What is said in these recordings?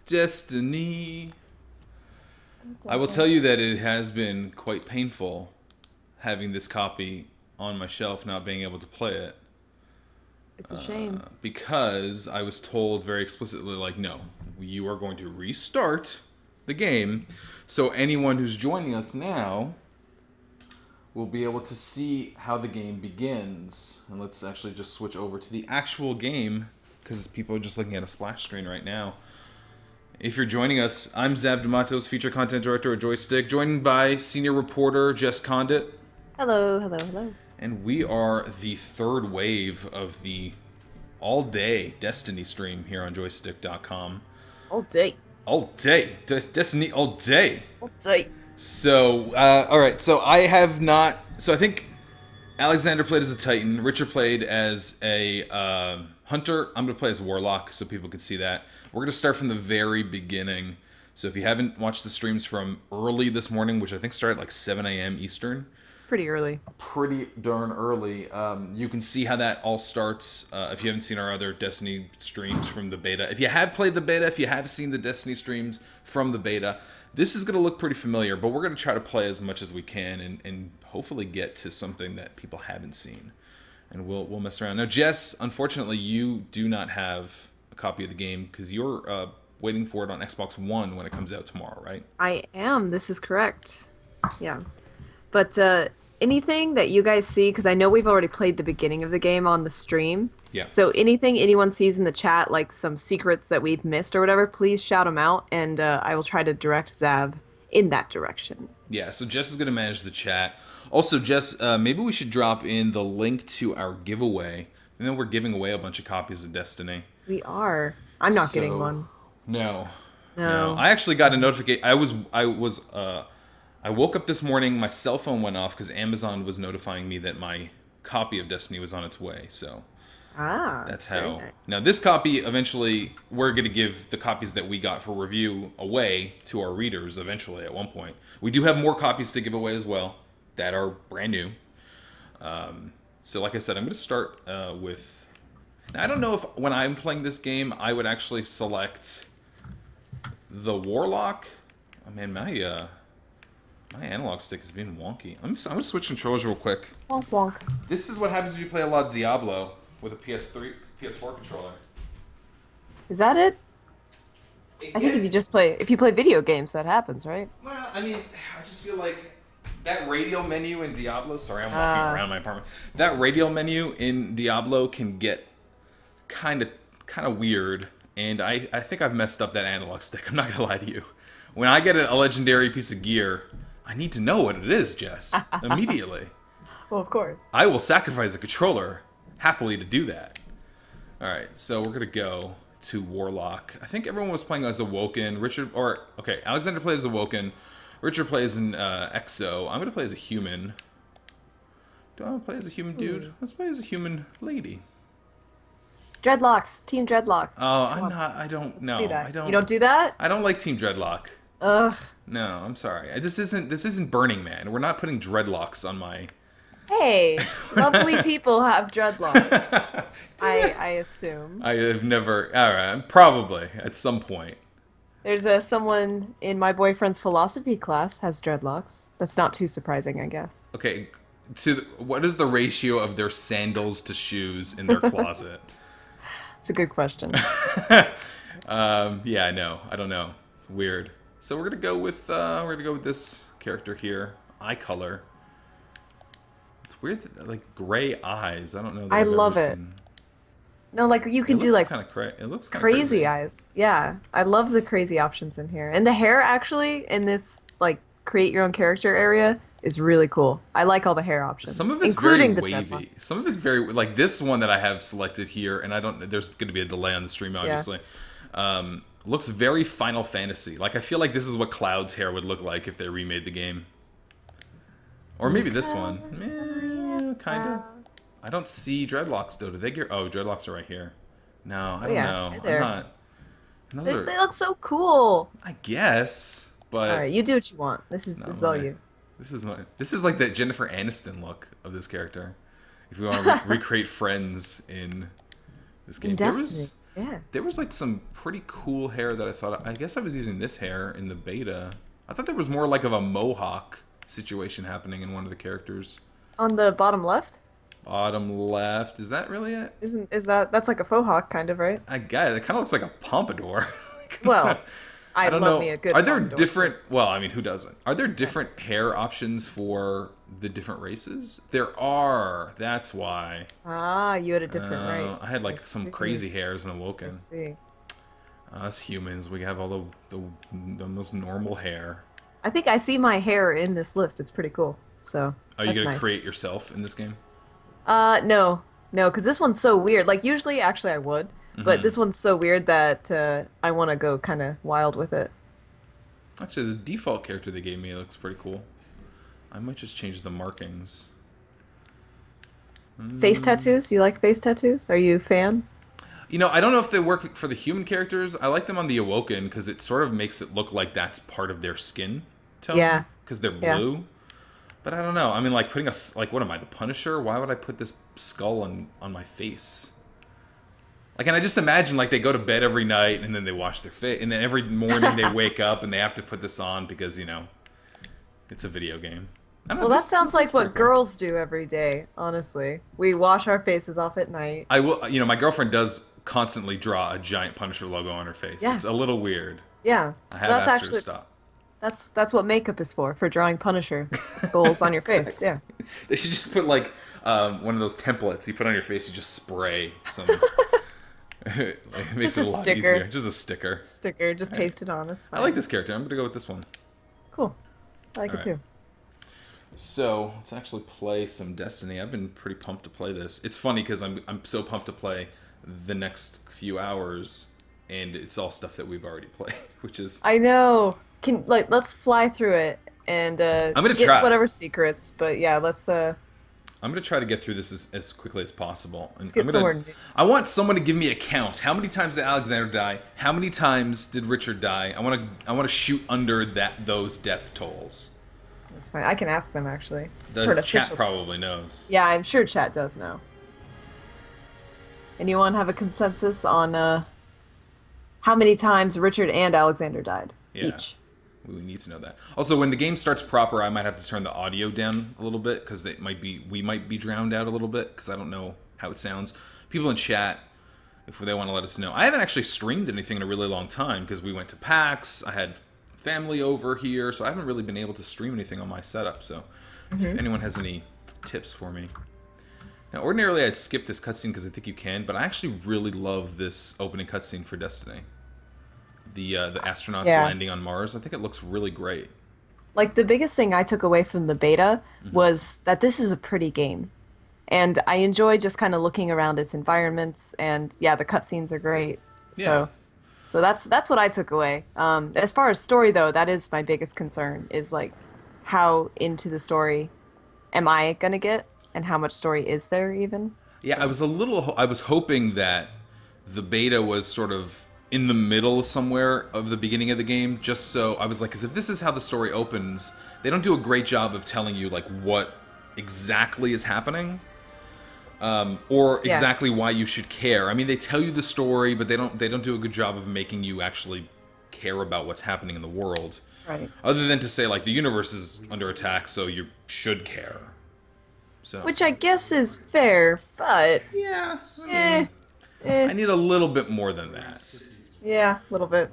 Destiny. I will tell you that it has been quite painful having this copy on my shelf, not being able to play it. It's a shame. Because I was told very explicitly, like, no, you are going to restart the game. So anyone who's joining us now will be able to see how the game begins. And let's actually just switch over to the actual game, because people are just looking at a splash screen right now. If you're joining us, I'm Zav D'Amatos, feature content director at Joystiq, joined by senior reporter Jess Condit. Hello, hello, hello. And we are the third wave of the all-day Destiny stream here on joystiq.com. All day. All day. Destiny all day. All day. So, alright, so I have not... So I think Alexander played as a Titan, Richard played as a Hunter. I'm going to play as Warlock so people can see that. We're going to start from the very beginning. So if you haven't watched the streams from early this morning, which I think started at like 7 a.m. Eastern... Pretty early. Pretty darn early. You can see how that all starts if you haven't seen our other Destiny streams from the beta. If you have played the beta, if you have seen the Destiny streams from the beta, this is going to look pretty familiar, but we're going to try to play as much as we can and hopefully get to something that people haven't seen. And we'll mess around. Now, Jess, unfortunately, you do not have a copy of the game because you're waiting for it on Xbox One when it comes out tomorrow, right? I am. This is correct. Yeah. But anything that you guys see, because I know we've already played the beginning of the game on the stream. Yeah. So anything anyone sees in the chat, like some secrets that we've missed or whatever, please shout them out, and I will try to direct Zav in that direction. Yeah, so Jess is going to manage the chat. Also, Jess, maybe we should drop in the link to our giveaway. And then we're giving away a bunch of copies of Destiny. We are. I'm not getting one. No. I actually got a notification. I woke up this morning, my cell phone went off because Amazon was notifying me that my copy of Destiny was on its way, so that's how. Nice. Now this copy, eventually, we're going to give the copies that we got for review away to our readers eventually at one point. We do have more copies to give away as well that are brand new. So like I said, I'm going to start with... Now, I don't know if when I'm playing this game, I would actually select the Warlock. Oh man, my analog stick is being wonky. I'm gonna switch controllers real quick. Wonk wonk. This is what happens if you play a lot of Diablo with a PS4 controller. Is that it? I think if you play video games, that happens, right? Well, I mean, I just feel like that radial menu in Diablo. Sorry, I'm walking around my apartment. That radial menu in Diablo can get kind of weird, and I think I've messed up that analog stick. I'm not gonna lie to you. When I get a legendary piece of gear, I need to know what it is, Jess, immediately. Well, of course. I will sacrifice a controller happily to do that. All right, so we're going to go to Warlock. I think everyone was playing as Awoken. Alexander played as Awoken. Richard plays an Exo. I'm going to play as a human. Do I want to play as a human dude? Let's play as a human lady. Dreadlocks. Team Dreadlock. Oh, I don't know. See that. You don't do that? I don't like Team Dreadlock. Ugh. No, I'm sorry. This isn't Burning Man. We're not putting dreadlocks on my... Hey, lovely people have dreadlocks. I assume. I have never... Alright, probably, at some point. There's someone in my boyfriend's philosophy class has dreadlocks. That's not too surprising, I guess. Okay, what is the ratio of their sandals to shoes in their closet? It's a good question. Yeah, I know. I don't know. It's weird. So we're gonna go with this character here. Eye color. It's weird, like gray eyes. I don't know. That I I've love ever it. seen. No, like you can do like it looks kind of crazy eyes. Yeah, I love the crazy options in here, and the hair actually in this like create your own character area is really cool. I like all the hair options. Some of it's including very the wavy. dreadlocks. Some of it's very like this one that I have selected here, and I don't. There's going to be a delay on the stream, obviously. Yeah. Looks very Final Fantasy. Like I feel like this is what Cloud's hair would look like if they remade the game. Or maybe this one. Kind of. I don't see dreadlocks though. Do they get? Oh, dreadlocks are right here. No, I don't know. Right there. I'm not. They look so cool. I guess, but All right, you do what you want. This is all you. This is like the Jennifer Aniston look of this character. If we want to recreate Friends in this game, In Destiny. Yeah. There was like some pretty cool hair that I thought. I guess I was using this hair in the beta. I thought there was more like of a mohawk situation happening in one of the characters. On the bottom left, Bottom left. Is that really it? is that's like a faux hawk kind of, right? I guess it kind of looks like a pompadour. Well, I I don't love know. me a good Are there pompadour. different? Well, I mean, who doesn't? Are there different hair options for the different races? There are. That's why. Ah, you had a different race. I had like I some see. crazy hairs in I Awoken. see. Us humans, we have all the most normal hair. I think I see my hair in this list. It's pretty cool. So Are you that's gonna nice. create yourself in this game? No, no, because this one's so weird. Like usually, actually, I would, but this one's so weird that I want to go kind of wild with it. Actually, the default character they gave me looks pretty cool. I might just change the markings. Face tattoos? You like face tattoos? Are you a fan? You know, I don't know if they work for the human characters. I like them on the Awoken because it sort of makes it look like that's part of their skin tone. Yeah. Because they're Yeah. blue. But I don't know. I mean, like putting like, what am I, the Punisher? Why would I put this skull on my face? Like, and I just imagine like they go to bed every night and then they wash their face, and then every morning they wake up and they have to put this on because it's a video game. I don't know, Well, that this sounds like looks pretty what cool. girls do every day, honestly. We wash our faces off at night. I will. My girlfriend does constantly draw a giant Punisher logo on her face. Yeah. It's a little weird. Yeah. I have That's asked her actually to stop. that's what makeup is for drawing Punisher skulls on your face. Yeah. They should just put like one of those templates you put on your face. You just spray some. It makes Just it a a lot sticker. easier. Just a sticker. Sticker, just paste it on. It's I fine. like this character. I'm gonna go with this one. Cool. I like it Alright. too. So let's actually play some Destiny. I've been pretty pumped to play this. It's funny because I'm so pumped to play the next few hours, and it's all stuff that we've already played, which is I know. Let's fly through it and I'm gonna get try. whatever secrets. But yeah, let's I'm gonna try to get through this as quickly as possible. And get somewhere new. I want someone to give me a count. How many times did Alexander die? How many times did Richard die? I want to shoot under those death tolls. That's fine. I can ask them actually. The For an chat official- probably knows. Yeah, I'm sure chat does know. Anyone have a consensus on how many times Richard and Alexander died Yeah. each? We need to know that. Also, when the game starts proper, I might have to turn the audio down a little bit because we might be drowned out a little bit because I don't know how it sounds. People in chat, if they want to let us know. I haven't actually streamed anything in a really long time because we went to PAX. I had family over here, so I haven't really been able to stream anything on my setup. So, if anyone has any tips for me. Now, ordinarily I'd skip this cutscene because I think you can, but I actually really love this opening cutscene for Destiny. The astronauts Yeah. landing on Mars. I think it looks really great. Like the biggest thing I took away from the beta was that this is a pretty game. And I enjoy just kind of looking around its environments, and yeah, the cutscenes are great. So that's what I took away. As far as story though, that is my biggest concern, is like how into the story am I gonna get, and how much story is there even? Yeah, I was hoping that the beta was sort of in the middle somewhere of the beginning of the game, just so I was like, because if this is how the story opens, they don't do a great job of telling you like what exactly is happening, or Yeah. exactly why you should care. I mean, they tell you the story, but they don't do a good job of making you actually care about what's happening in the world. Right. Other than to say like the universe is under attack, so you should care. So Which I guess is fair, but yeah, eh, I need a little bit more than that. yeah, a little bit.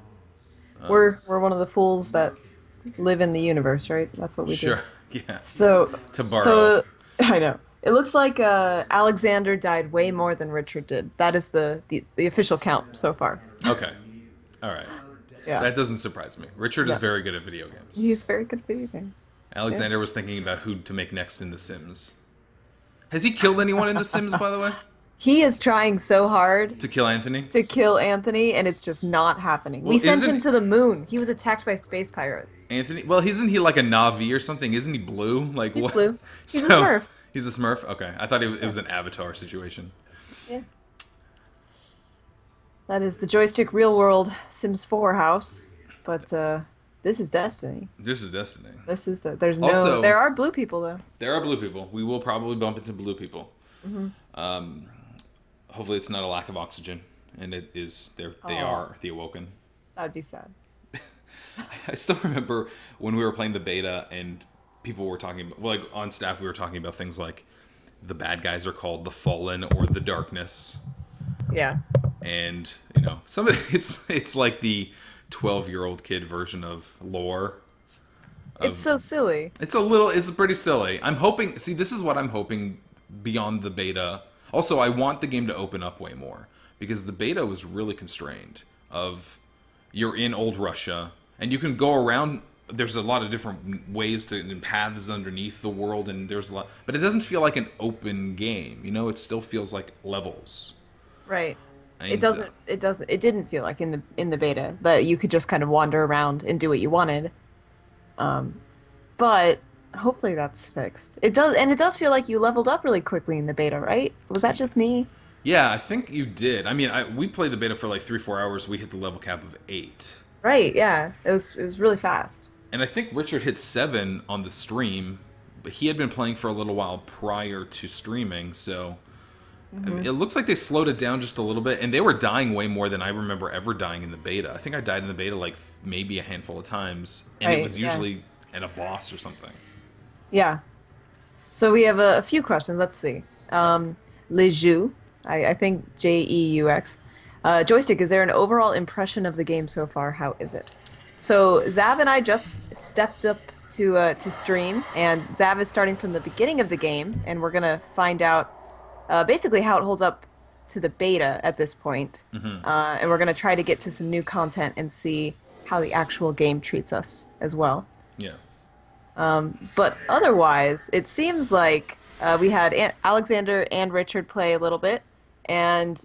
We're one of the fools that live in the universe, right? That's what we do. Sure. Yeah. So To borrow. So I know. It looks like Alexander died way more than Richard did. That is the official count so far. Okay. All right. Yeah. That doesn't surprise me. Richard is Yeah. very good at video games. He's very good at video games. Alexander was thinking about who to make next in The Sims. Has he killed anyone in The Sims, by the way? He is trying so hard To kill Anthony? to kill Anthony, and it's just not happening. We sent isn't- him to the moon. He was attacked by space pirates. Anthony? Well, isn't he like a Navi or something? Isn't he blue? Like He's what? blue. He's a Smurf. He's a Smurf? Okay. I thought it was an Avatar situation. Yeah. That is the Joystiq Real World Sims 4 house, but this is Destiny. This is Destiny. This is there's no Also- there are blue people though. There are blue people. We will probably bump into blue people. Mm-hmm. Hopefully it's not a lack of oxygen and it is they Oh, are the Awoken. that'd be sad. I still remember when we were playing the beta and people were talking about, well, like on staff, we were talking about things like the bad guys are called the Fallen or the Darkness, Yeah. and you know, some of it's like the 12-year-old kid version of lore. It's so silly. It's pretty silly. I'm hoping. See, this is what I'm hoping beyond the beta. Also, I want the game to open up way more because the beta was really constrained. Of you're in old Russia and you can go around. There's a lot of different ways to and paths underneath the world, and there's a lot, but it doesn't feel like an open game. You know, it still feels like levels. Right. It And doesn't. It doesn't. It didn't feel like in the beta that you could just kind of wander around and do what you wanted. But hopefully that's fixed. It does, and it does feel like you leveled up really quickly in the beta, right? Was that just me? yeah, I think you did. I mean, we played the beta for like 3-4 hours. We hit the level cap of 8. Right. Yeah. It was really fast. And I think Richard hit 7 on the stream, but he had been playing for a little while prior to streaming, so it looks like they slowed it down just a little bit, and they were dying way more than I remember ever dying in the beta. I think I died in the beta like maybe a handful of times, and it Right. was Yeah. usually at a boss or something. Yeah. So we have a few questions. Let's see. Le Jeux, I think Jeux. Joystiq, is there an overall impression of the game so far? How is it? So Zav and I just stepped up to stream, and Zav is starting from the beginning of the game, and we're gonna find out basically how it holds up to the beta at this point. And we're gonna try to get to some new content and see how the actual game treats us as well. Yeah. But otherwise, it seems like we had Alexander and Richard play a little bit, and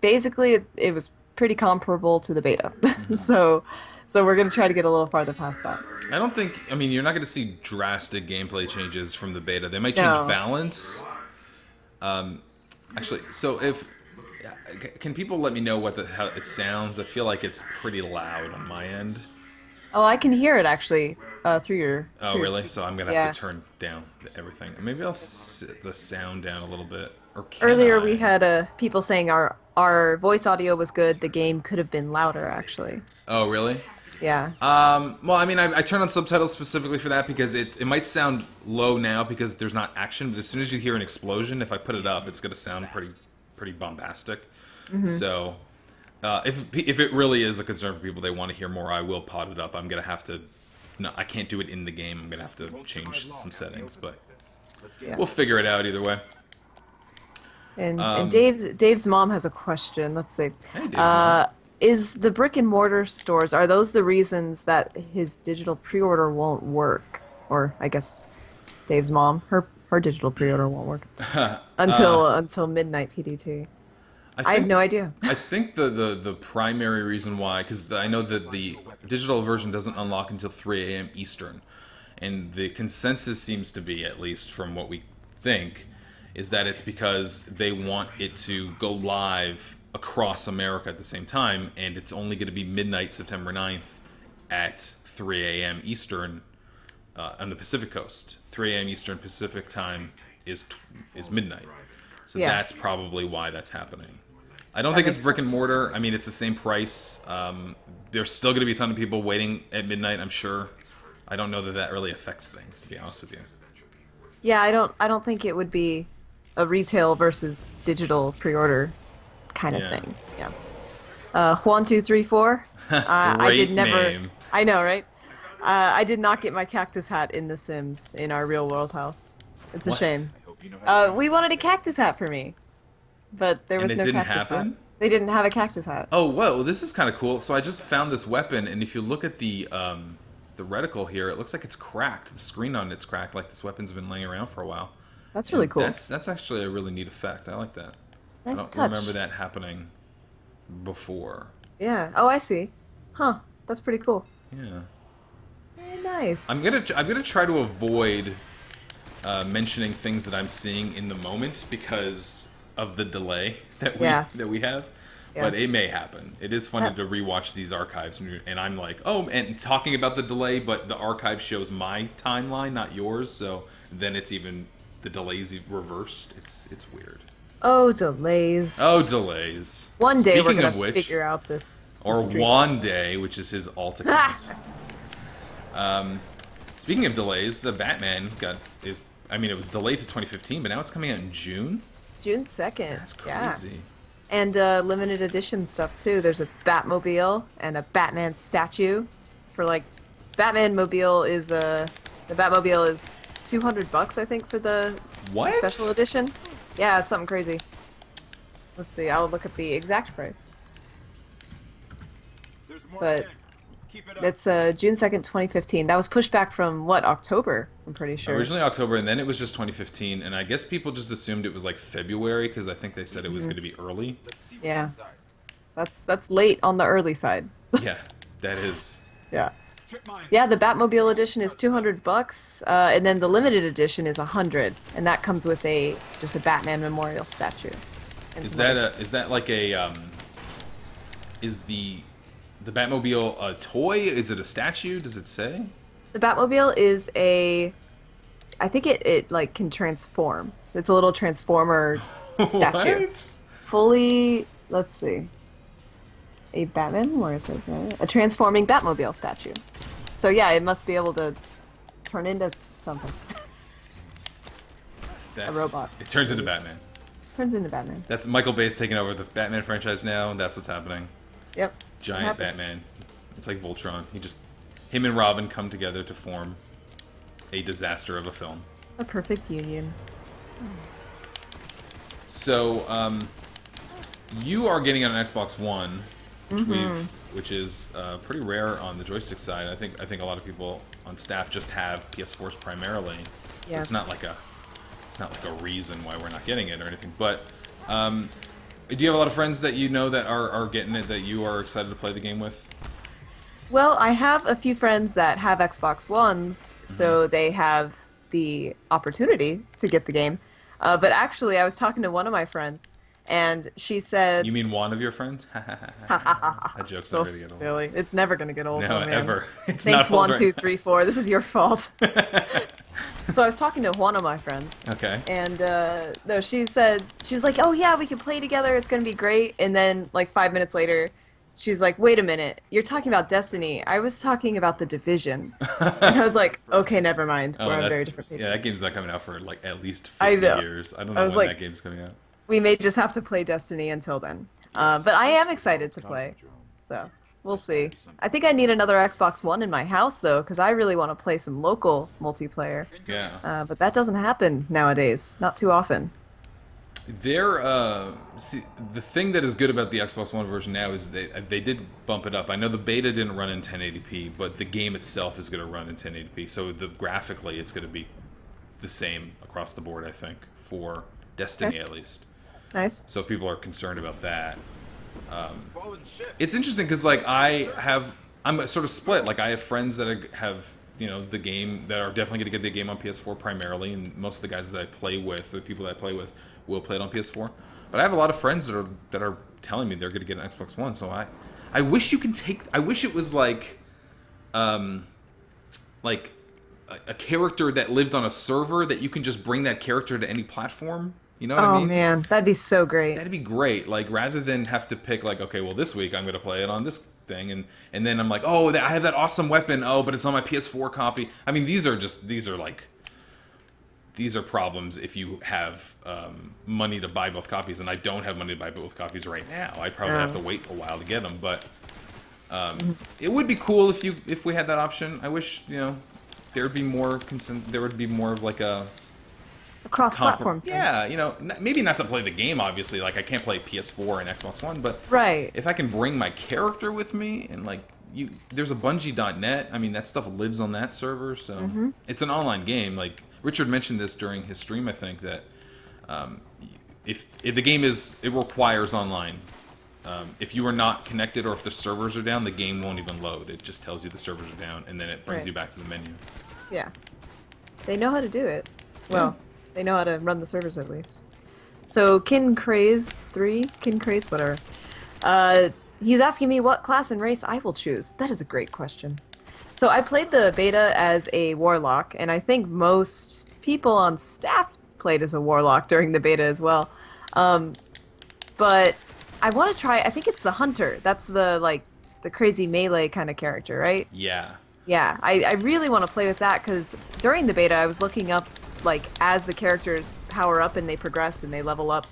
basically it was pretty comparable to the beta. So we're going to try to get a little farther past that. I don't think, I mean, you're not going to see drastic gameplay changes from the beta. They might change No. balance. Actually, so if can people let me know how it sounds? I feel like it's pretty loud on my end. Oh, I can hear it actually through your. Oh, through your really? speaker. So I'm gonna Yeah. have to turn down everything. Maybe I'll sit the sound down a little bit. Or can Earlier I? we had people saying our voice audio was good. The game could have been louder, actually. Oh, really? Yeah. Well, I mean, I turned on subtitles specifically for that because it might sound low now because there's not action, but as soon as you hear an explosion, if I put it up, it's gonna sound pretty bombastic. So, if it really is a concern for people, they want to hear more, I will pot it up. I'm gonna have to. No, I can't do it in the game. I'm gonna have to change some settings, but Yeah. we'll figure it out either way. And Dave's mom has a question. Let's see. Hey, Dave's mom. Is the brick and mortar stores, are those the reasons that his digital pre-order won't work? Or I guess Dave's mom, her digital pre-order won't work until midnight PDT. I have no idea. I think the primary reason why, because I know that the digital version doesn't unlock until 3 a.m. Eastern, and the consensus seems to be, at least from what we think, is that it's because they want it to go live across America at the same time, and it's only going to be midnight September 9th at 3 a.m. Eastern on the Pacific Coast. 3 a.m. Eastern Pacific time is midnight. So Yeah. that's probably why that's happening. I don't think it's makes brick and mortar. I mean, it's the same price. There's still going to be a ton of people waiting at midnight, I'm sure. I don't know that that really affects things, to be honest with you. Yeah, I don't think it would be a retail versus digital pre-order kind of Yeah. thing. Yeah. Juan234. I did Great never. name. I know, right? I did not get my cactus hat in The Sims in our real world house. It's a What? shame. We wanted a cactus hat for me, but there was it no didn't cactus happen? hat. They didn't have a cactus hat. Oh, whoa, this is kind of cool. So I just found this weapon, and if you look at the reticle here, it looks like it's cracked. The screen on it's cracked, like this weapon's been laying around for a while. That's really And cool. That's actually a really neat effect. I like that. Nice I don't touch. remember that happening before. Yeah. Oh, I see. Huh. That's pretty cool. Yeah. Very nice. I'm gonna try to avoid mentioning things that I'm seeing in the moment because of the delay that we have. Yeah. But it may happen. It is funny That's- to rewatch these archives, and I'm like, oh, and talking about the delay, but the archive shows my timeline, not yours. So then it's even the delay's reversed. It's weird. Oh, delays. Oh, delays. One day we're Speaking gonna of which, figure out this or stream. One Day, which is his alt account. Speaking of delays, the Batman it was delayed to 2015, but now it's coming out in June. June 2nd. That's Yeah. crazy. And limited edition stuff too. There's a Batmobile and a Batman statue. For like, Batman mobile is the Batmobile is $200, I think, for the What? special edition. Yeah, something crazy. Let's see. I'll look up the exact price. But it's June 2nd, 2015. That was pushed back from what, October? I'm pretty sure. Originally October, and then it was just 2015, and I guess people just assumed it was like February because I think they said it was going to be early. Yeah. That's late on the early side. Yeah, that is. Yeah. Yeah, the Batmobile edition is $200, and then the limited edition is $100, and that comes with just a Batman memorial statue. And Is that like a is the Batmobile a toy? Is it a statue? Does it say? The Batmobile is I think it like can transform. It's a little transformer statue. What? Fully, let's see. A Batman memorial statue. A transforming Batmobile statue. So yeah, it must be able to turn into something. A robot. It turns into Batman. Turns into Batman. That's Michael Bay's taking over the Batman franchise now, and that's what's happening. Yep. Giant Batman. It's like Voltron. Him and Robin come together to form a disaster of a film. A perfect union. So, you are getting on an Xbox One, which is pretty rare on the joystick side. I think a lot of people on staff just have PS4s primarily, so Yeah. it's not like a reason why we're not getting it or anything. But do you have a lot of friends that you know that are getting it that you are excited to play the game with? Well, I have a few friends that have Xbox Ones, so they have the opportunity to get the game. But actually, I was talking to one of my friends, and she said... You mean one of your friends? That joke's So not going to get old. silly. It's never going to get old. No, man. ever. It's Thanks, not old 1, 2, right 3, 4. This is your fault. So I was talking to one of my friends. Okay. And no, she was like, "Oh yeah, we can play together. It's gonna be great." And then like 5 minutes later, she's like, "Wait a minute, you're talking about Destiny. I was talking about The Division." And I was like, "Okay, never mind. We're on very different pages." Yeah, that game's not coming out for like at least I 50 know. years. I don't I know was when like- that game's coming out. We may just have to play Destiny until then. But I am excited to play. So we'll see. I think I need another Xbox One in my house though, because I really want to play some local multiplayer. Yeah. But that doesn't happen nowadays. Not too often. See, the thing that is good about the Xbox One version now is they did bump it up. I know the beta didn't run in 1080p, but the game itself is going to run in 1080p. So graphically, it's going to be the same across the board, I think, for Destiny at least. Nice. So if people are concerned about that, it's interesting because like I'm sort of split. Like I have friends that have the game that are definitely going to get the game on PS4 primarily, and most of the guys that I play with, the people that I play with, will play it on PS4. But I have a lot of friends that are telling me they're going to get an Xbox One. So I wish you can take. I wish it was like a character that lived on a server that you can just bring that character to any platform. You know what I mean? Oh man, that'd be so great. That'd be great. Like rather than have to pick like, okay, well this week I'm gonna play it on this thing, and then I'm like, oh, I have that awesome weapon. Oh, but it's on my PS4 copy. I mean, these are problems if you have money to buy both copies, and I don't have money to buy both copies right now. I'd probably have to wait a while to get them, but it would be cool if we had that option. I wish there would be more there would be more of like a cross-platform thing. Yeah, maybe not to play the game, obviously. Like, I can't play PS4 and Xbox One, but right. If I can bring my character with me, and, like, there's a Bungie.net. I mean, that stuff lives on that server, so it's an online game. Like, Richard mentioned this during his stream, I think, that if the game it requires online. If you are not connected or if the servers are down, the game won't even load. It just tells you the servers are down, and then it brings you back to the menu. Yeah. They know how to do it. Well, they know how to run the servers at least. So, Kincraze, whatever. He's asking me what class and race I will choose. That is a great question. So I played the beta as a Warlock, and I think most people on staff played as a Warlock during the beta as well. But I want to try. I think it's the hunter. That's the like the crazy melee kind of character, right? Yeah. Yeah, I really want to play with that because during the beta I was looking up like as the characters power up and they progress and they level up,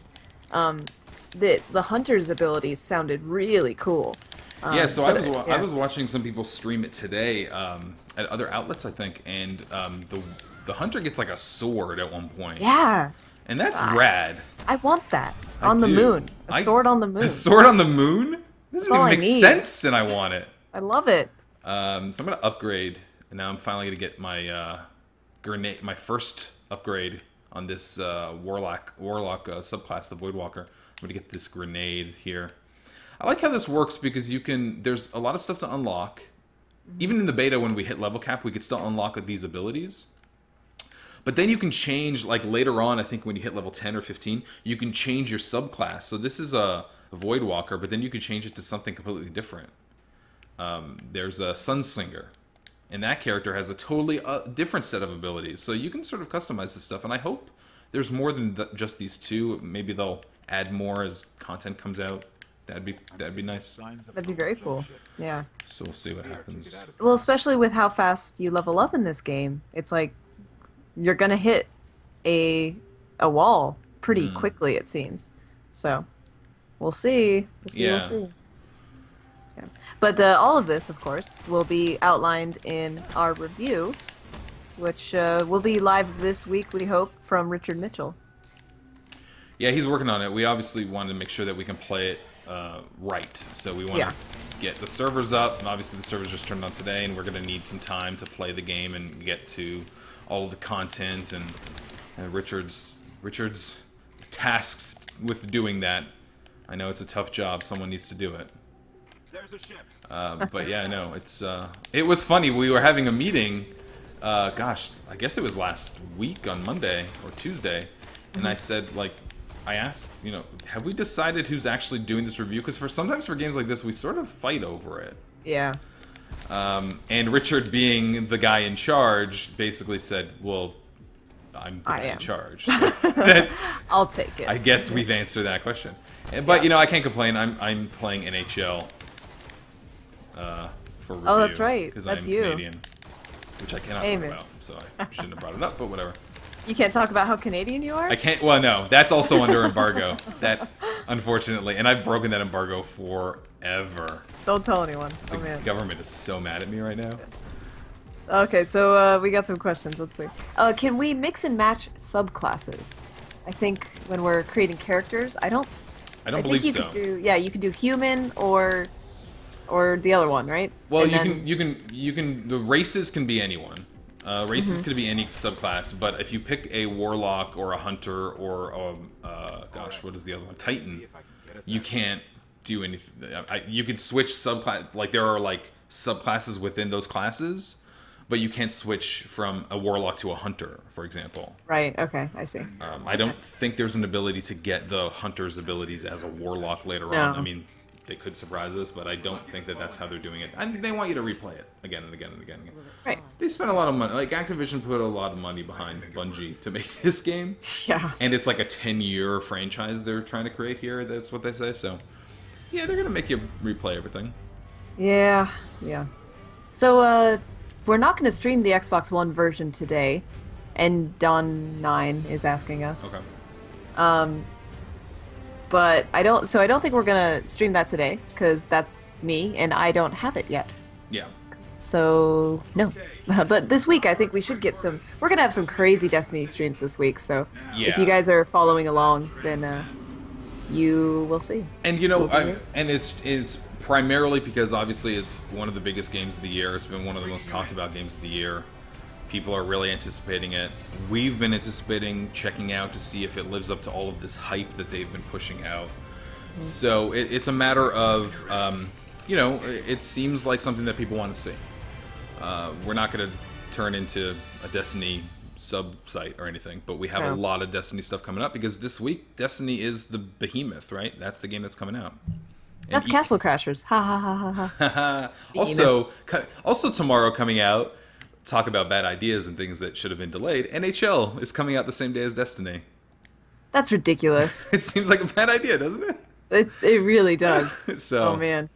um, the hunter's abilities sounded really cool. Yeah, so I Yeah. was watching some people stream it today at other outlets, I think, and the hunter gets like a sword at one point, Yeah, and that's I, rad. I want that I on the do. moon. A sword on the moon. A sword on the moon? That That's doesn't all even I make need. sense, and I want it. I love it. So I'm gonna upgrade, and now I'm finally gonna get my grenade, my first upgrade on this Warlock subclass, the Voidwalker. I'm gonna get this grenade here. I like how this works because you can. There's a lot of stuff to unlock. Even in the beta, when we hit level cap, we could still unlock these abilities. But then you can change, like later on, I think when you hit level 10 or 15, you can change your subclass. So this is a Voidwalker, but then you can change it to something completely different. There's a Sunslinger, and that character has a totally different set of abilities. So you can sort of customize this stuff, and I hope there's more than just these two. Maybe they'll add more as content comes out. That'd be nice. That'd be very cool. Yeah. So we'll see what happens. Well, especially with how fast you level up in this game, it's like you're gonna hit a wall pretty quickly, it seems. So we'll see. We'll see. Yeah. We'll see. Yeah. But all of this, of course, will be outlined in our review, which will be live this week, we hope, from Richard Mitchell. Yeah, he's working on it. We obviously wanted to make sure that we can play it right. So we want to get the servers up, and obviously the servers just turned on today, and we're going to need some time to play the game and get to all of the content and Richard's tasks with doing that. I know it's a tough job. Someone needs to do it. There's a ship. But yeah, no, it was funny. We were having a meeting. Gosh, I guess it was last week on Monday or Tuesday, and I said, like, I asked, have we decided who's actually doing this review? Because sometimes for games like this, we sort of fight over it. Yeah. And Richard, being the guy in charge, basically said, well, I'm the guy in charge. I'll take it. I guess we've answered that question. But, I can't complain. I'm playing NHL for review. Oh, that's right. Because That's I'm you. Canadian, which I cannot talk about, so I shouldn't have brought it up, but whatever. You can't talk about how Canadian you are? I can't. Well, no, that's also under embargo. That, unfortunately, and I've broken that embargo forever. Don't tell anyone. The Oh, man. government is so mad at me right now. Okay, so we got some questions. Let's see. Can we mix and match subclasses? I think when we're creating characters, I don't believe think you so. could do. Yeah, you could do human or the other one, right? Well, And you can. The races can be anyone. Races could be any subclass, but if you pick a warlock or a hunter or gosh, what is the other one? Titan. You can't do anything. You can switch subclass. Like there are like subclasses within those classes, but you can't switch from a warlock to a hunter, for example. Right. Okay, I see. I don't think there's an ability to get the hunter's abilities as a warlock later No. on. I mean, they could surprise us, but I don't think that that's how they're doing it. I mean, they want you to replay it again and again and again and again. Right. They spent a lot of money. Like, Activision put a lot of money behind Bungie to make this game. Yeah. And it's like a 10-year franchise they're trying to create here. That's what they say. So, yeah, they're going to make you replay everything. Yeah. Yeah. So we're not going to stream the Xbox One version today, and Don9 is asking us. Okay. But I don't think we're gonna stream that today because that's me and I don't have it yet. Yeah. So no. But this week I think we should get some. We're gonna have some crazy Destiny streams this week. So if Yeah. you guys are following along, then you will see. And it's primarily because obviously it's one of the biggest games of the year. It's been one of the most talked about games of the year. People are really anticipating it. We've been anticipating checking out to see if it lives up to all of this hype that they've been pushing out. So it's a matter of, it seems like something that people want to see. We're not going to turn into a Destiny sub-site or anything, but we have a lot of Destiny stuff coming up because this week Destiny is the behemoth, right? That's the game that's coming out. That's Castle Crashers. Ha ha ha ha ha. Also tomorrow coming out. Talk about bad ideas and things that should have been delayed. NHL is coming out the same day as Destiny. That's ridiculous. It seems like a bad idea, doesn't it? It really does. Oh So man.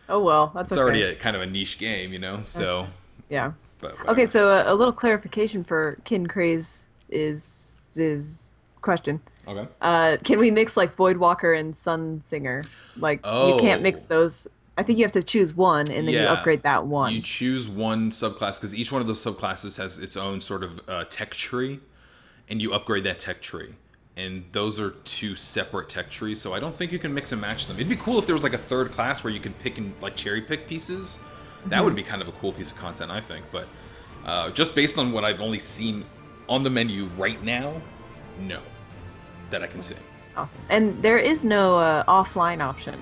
Oh well, that's it's already okay. a kind of a niche game, you know. So, Yeah. but Okay, whatever. so a little clarification for Kin Craze is question. Okay. Can we mix like Voidwalker and Sun Singer? Like you can't mix Oh, those. I think you have to choose one and then you yeah. upgrade that You one. choose one subclass because each one of those subclasses has its own sort of tech tree, and you upgrade that tech tree. And those are two separate tech trees, so I don't think you can mix and match them. It'd be cool if there was like a third class where you could pick and like cherry pick pieces. That would Hmm. be kind of a cool piece of content, I think. But just based on what I've only seen on the menu right now, no, that I can see. Awesome. And there is no offline option,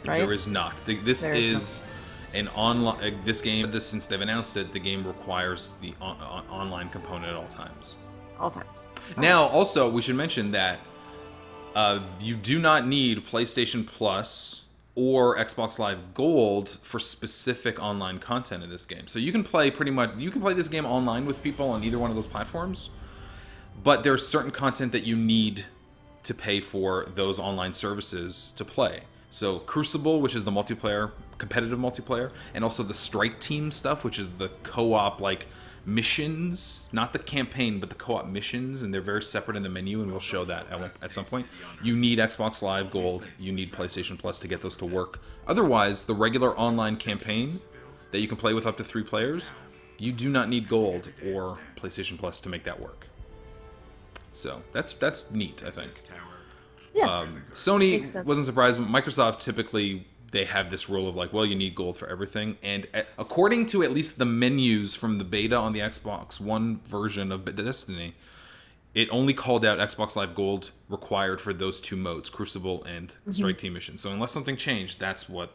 right? There is not. This There is not. is an online. This game, this since they've announced it, the game requires the online component at all times. All times. All right. Now, also, we should mention that you do not need PlayStation Plus or Xbox Live Gold for specific online content in this game. So you can play this game online with people on either one of those platforms, but there's certain content that you need to pay for those online services to play. So Crucible, which is the multiplayer, competitive multiplayer, and also the Strike Team stuff, which is the co-op like missions, not the campaign, but the co-op missions, and they're very separate in the menu, and we'll show that at some point. You need Xbox Live Gold, you need PlayStation Plus to get those to work. Otherwise, the regular online campaign that you can play with up to 3 players, you do not need Gold or PlayStation Plus to make that work. So that's neat, I think. Yeah. Sony Makes sense. wasn't surprised. Microsoft typically they have this rule of like, well, you need gold for everything, and according to at least the menus from the beta on the Xbox One version of Destiny, it only called out Xbox Live Gold required for those 2 modes, Crucible and Hmm. Strike Team Mission. So unless something changed, that's what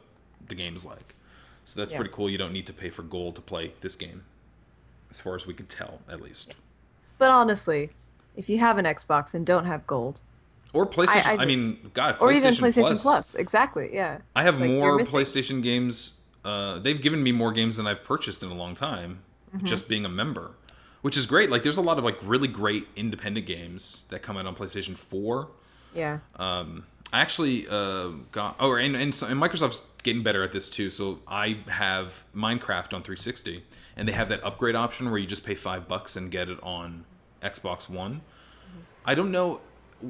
the game is like. So that's Yeah. pretty cool. You don't need to pay for gold to play this game, as far as we can tell, at least. But honestly, if you have an Xbox and don't have gold, Or PlayStation. I I just mean, God, or even PlayStation PlayStation Plus. Plus, exactly. Yeah. I have It's like you're more missing. PlayStation games. They've given me more games than I've purchased in a long time, Hmm. just being a member, which is great. Like, there's a lot of like really great independent games that come out on PlayStation 4. Yeah. I actually got and Microsoft's getting better at this too. So I have Minecraft on 360, and they have that upgrade option where you just pay $5 and get it on Xbox One. I don't know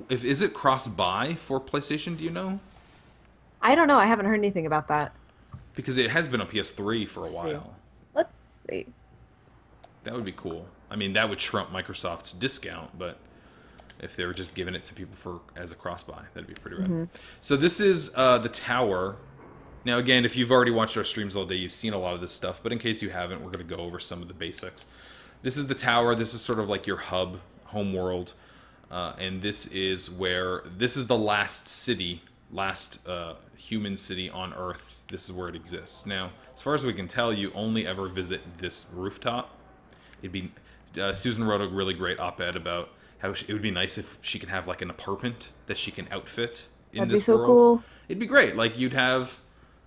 if is it cross buy for PlayStation. Do you know? I don't know. I haven't heard anything about that. Because it has been on PS3 for a Let's see. while. Let's see. That would be cool. I mean, that would trump Microsoft's discount, but if they were just giving it to people for as a cross buy, that'd be pretty rad. Hmm. So this is the tower. Now, again, if you've already watched our streams all day, you've seen a lot of this stuff. But in case you haven't, we're going to go over some of the basics. This is the tower. This is sort of like your hub, home world. And this is the last city, last human city on Earth. This is where it exists. Now, as far as we can tell, you only ever visit this rooftop. It'd be Susan wrote a really great op-ed about how it would be nice if she could have like an apartment that she can outfit in That'd be this so world. cool. It'd be great. Like you'd have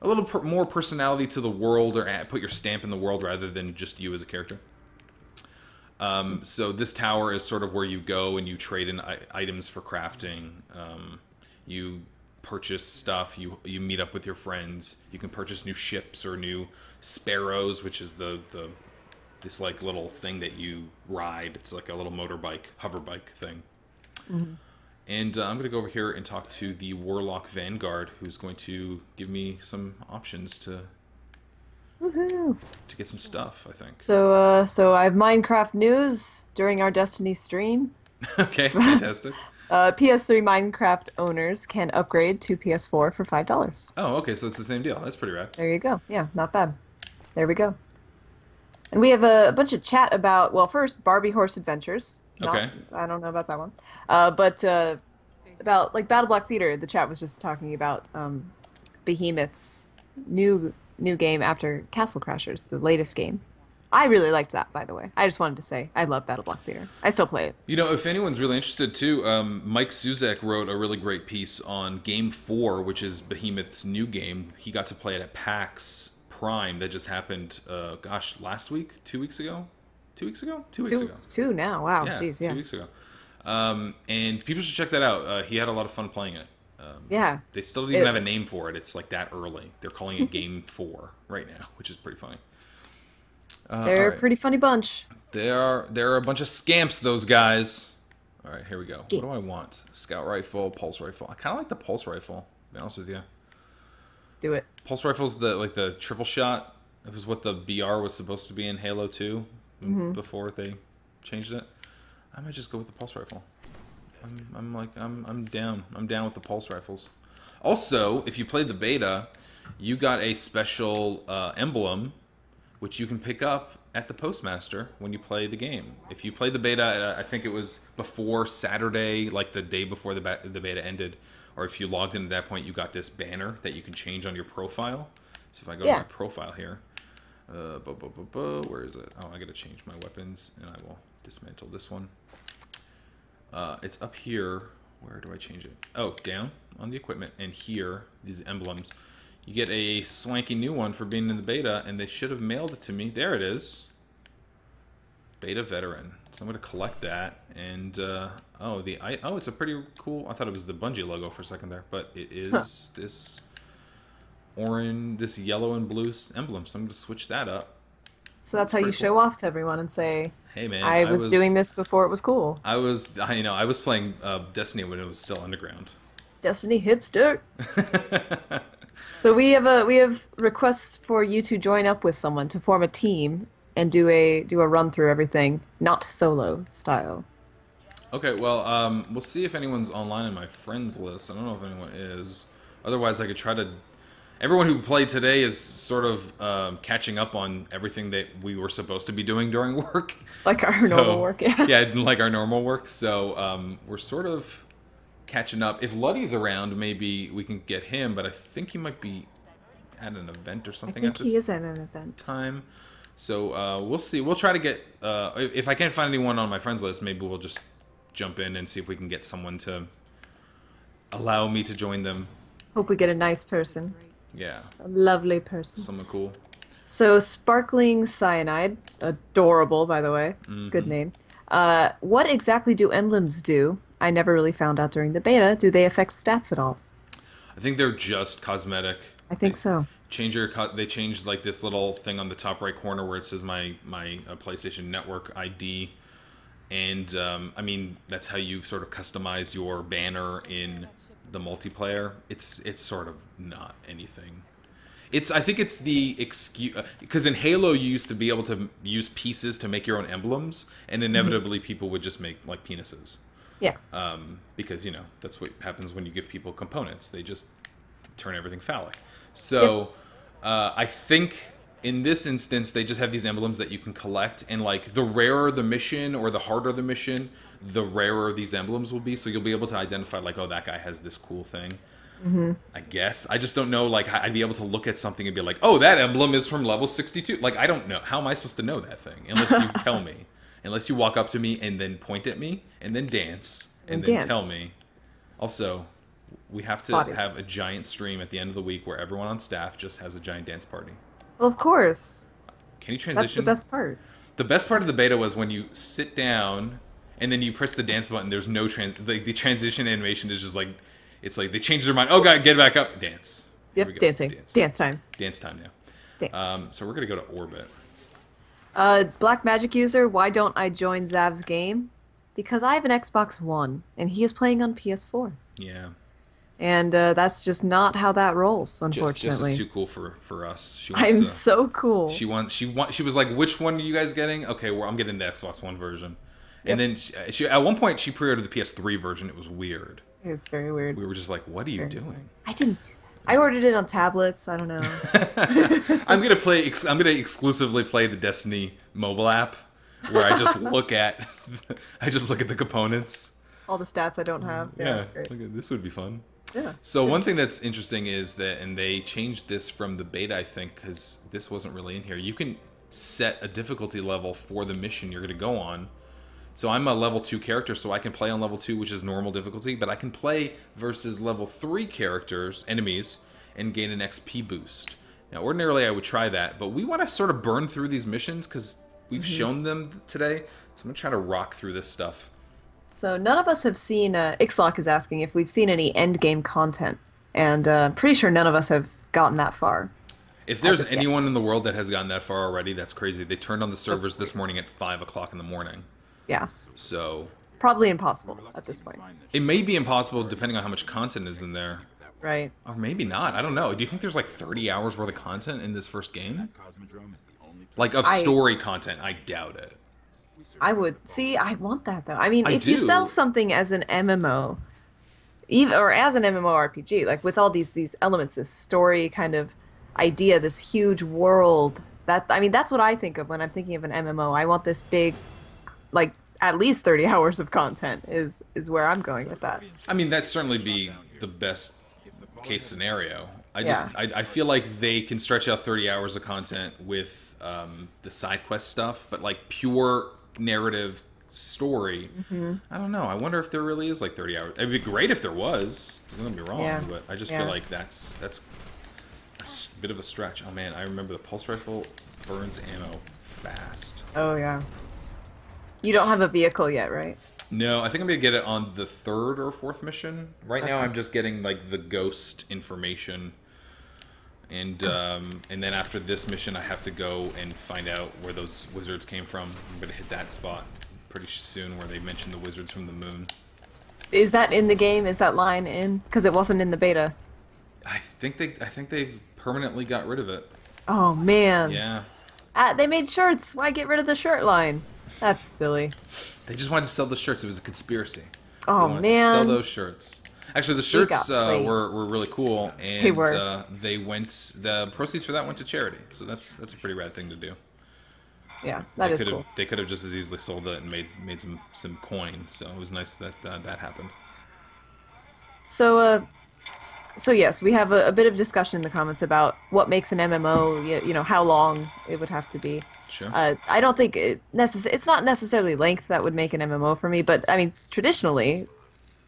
a little more personality to the world, or put your stamp in the world rather than just you as a character. So this tower is sort of where you go and you trade in items for crafting. You purchase stuff. You meet up with your friends. You can purchase new ships or new sparrows, which is this like little thing that you ride. It's like a little motorbike, hover bike thing. Hmm. And I'm going to go over here and talk to the Warlock Vanguard, who's going to give me some options Woohoo! to get some stuff, I think. So I have Minecraft news during our Destiny stream. Okay, fantastic. PS3 Minecraft owners can upgrade to PS4 for $5. Oh, okay, so it's the same deal. That's pretty rad. There you go. Yeah, not bad. There we go. And we have a bunch of chat about, well, first, Barbie Horse Adventures. Okay. I don't know about that one. But about, like, Battle Block Theater, the chat was just talking about Behemoth's new game after Castle Crashers, the latest game. I really liked that, by the way. I just wanted to say I love Battle Block Theater. I still play it. You know, if anyone's really interested too, Mike Suzak wrote a really great piece on Game 4, which is Behemoth's new game. He got to play it at PAX Prime that just happened, last week? 2 weeks ago? 2 weeks ago? 2 weeks ago. Two now. Wow. Yeah, Jeez. 2 Yeah. weeks ago. And people should check that out. He had a lot of fun playing it. Yeah. They still don't even have a It's name for it. It's like that early. They're calling it Game 4 right now, which is pretty funny. All they're a right. pretty funny bunch. They're a bunch of scamps, those guys. All right, here we go. What do I Skips. want? Scout rifle, pulse rifle. I kind of like the pulse rifle, to be honest with you. Do it. Pulse rifle's the triple shot. It was what the BR was supposed to be in Halo 2 before they changed it. I might just go with the pulse rifle. I'm down. I'm down with the pulse rifles. Also, if you played the beta, you got a special emblem which you can pick up at the postmaster when you play the game. If you played the beta, I think it was before Saturday, like the day before the beta ended, or if you logged in at that point, you got this banner that you can change on your profile. So if I go to my profile here, where is it? Oh, I gotta change my weapons, and I will dismantle this one. It's up here. Where do I change it? Oh, down on the equipment, and here, these emblems. You get a swanky new one for being in the beta, and they should have mailed it to me. There it is. Beta veteran. So I'm going to collect that. And, oh, it's a pretty cool... I thought it was the Bungie logo for a second there, but it is this orange, this yellow and blue emblem. So I'm going to switch that up. So that's how you show off to everyone and say, hey, man, I was doing this before it was cool. I was playing Destiny when it was still underground. Destiny hipster. So we have requests for you to join up with someone to form a team and do a run through everything, not solo style. Okay, well, we'll see if anyone's online in my friends list. I don't know if anyone is. Otherwise, I could try to... Everyone who played today is sort of catching up on everything that we were supposed to be doing during work. Like our normal work, yeah. Yeah, like our normal work. So we're sort of catching up. If Luddy's around, maybe we can get him, but I think he might be at an event or something I at think this he is at an event. time. So we'll see. We'll try to get... if I can't find anyone on my friends list, maybe we'll just jump in and see if we can get someone to allow me to join them. Hope we get a nice person. Yeah. A lovely person. Someone cool. So, Sparkling Cyanide, adorable, by the way. Good name. What exactly do emblems do? I never really found out during the beta. Do they affect stats at all? I think they're just cosmetic. I think so. They changed like this little thing on the top right corner where it says my PlayStation Network ID, and I mean that's how you sort of customize your banner in the multiplayer. It's sort of not anything. I think it's the excuse, because in Halo you used to be able to use pieces to make your own emblems, and inevitably people would just make like penises. Yeah. Because that's what happens when you give people components. They just turn everything phallic. So I think in this instance they just have these emblems that you can collect, and like the rarer the mission or the harder the mission, the rarer these emblems will be. So you'll be able to identify like, oh, that guy has this cool thing. I guess. I just don't know, like, I'd be able to look at something and be like, oh, that emblem is from level 62. Like, I don't know. How am I supposed to know that thing? Unless you tell me. Unless you walk up to me and then point at me and then dance and then tell me. Also, we have to have a giant stream at the end of the week where everyone on staff just has a giant dance party. Well, of course. Can you transition? That's the best part. The best part of the beta was when you sit down and then you press the dance button. There's no the transition animation is just like, it's like they change their mind. Oh, God, get back up. Dance. Yep, dancing. Dance time. Dance time now. Dance. So we're going to go to Orbit. Black Magic user, why don't I join Zav's game? Because I have an Xbox One, and he is playing on PS4. Yeah. And that's just not how that rolls, unfortunately. Jess is too cool for us. I'm so cool. She was like, which one are you guys getting? Okay, well, I'm getting the Xbox One version. Yep. And then she at one point she pre-ordered the PS3 version. It was weird. It was very weird. We were just like, what are you doing? I didn't do that. I ordered it on tablets. I don't know. I'm gonna exclusively play the Destiny mobile app, where I just look at the components. All the stats I don't have. Yeah, that's great. Look at, this would be fun. Yeah. So one thing that's interesting is that, and they changed this from the beta, I think, because this wasn't really in here. You can set a difficulty level for the mission you're going to go on. So I'm a level 2 character, so I can play on level 2, which is normal difficulty, but I can play versus level 3 enemies, and gain an XP boost. Now, ordinarily I would try that, but we want to sort of burn through these missions because we've shown them today. So I'm going to try to rock through this stuff. So none of us have seen. Ixlock is asking if we've seen any Endgame content, and pretty sure none of us have gotten that far If as there's of yet. anyone in the world that has gotten that far already, that's crazy. They turned on the That's servers this weird. morning at 5 o'clock in the morning. Yeah, So probably impossible at this point, it may be impossible depending on how much content is in there. right? Or maybe not. I don't know. Do you think there's like 30 hours worth of content in this first game? Like of I story content? I doubt it. I would see. I want that though. I mean, I if you sell do. something as an MMO, even or as an MMORPG, like with all these elements, this story kind of idea, this huge world. That I mean, that's what I think of when I'm thinking of an MMO. I want this big, like at least 30 hours of content is where I'm going with that. I mean, that'd certainly be the best case scenario. Yeah. I feel like they can stretch out 30 hours of content with the side quest stuff, but like pure narrative story, I don't know. I wonder if there really is like 30 hours. It'd be great if there was. Don't get me wrong, Yeah. but I just feel Yeah. like that's a bit of a stretch. Oh man, I remember the pulse rifle burns ammo fast. Oh yeah. You don't have a vehicle yet, right? No, I think I'm gonna get it on the third or fourth mission. Right now, Okay. I'm just getting like the ghost information, Ghost. and then after this mission, I have to go and find out where those wizards came from. I'm gonna hit that spot pretty soon where they mention the wizards from the moon. Is that in the game? Is that line in? Because it wasn't in the beta. I think they've permanently got rid of it. Oh man. Yeah, They made shirts. Why get rid of the shirt line? That's silly. they just wanted to sell the shirts. It was a conspiracy. They Oh wanted to sell man. those shirts. Actually, the We shirts got played. were really cool, They and were. the proceeds for that went to charity. So that's a pretty rad thing to do. Yeah, that is cool. They could have just as easily sold it and made some coin. So it was nice that that happened. So, so yes, we have a bit of discussion in the comments about what makes an MMO, you know, how long it would have to be. Sure. I don't think it's not necessarily length that would make an MMO for me, but I mean, traditionally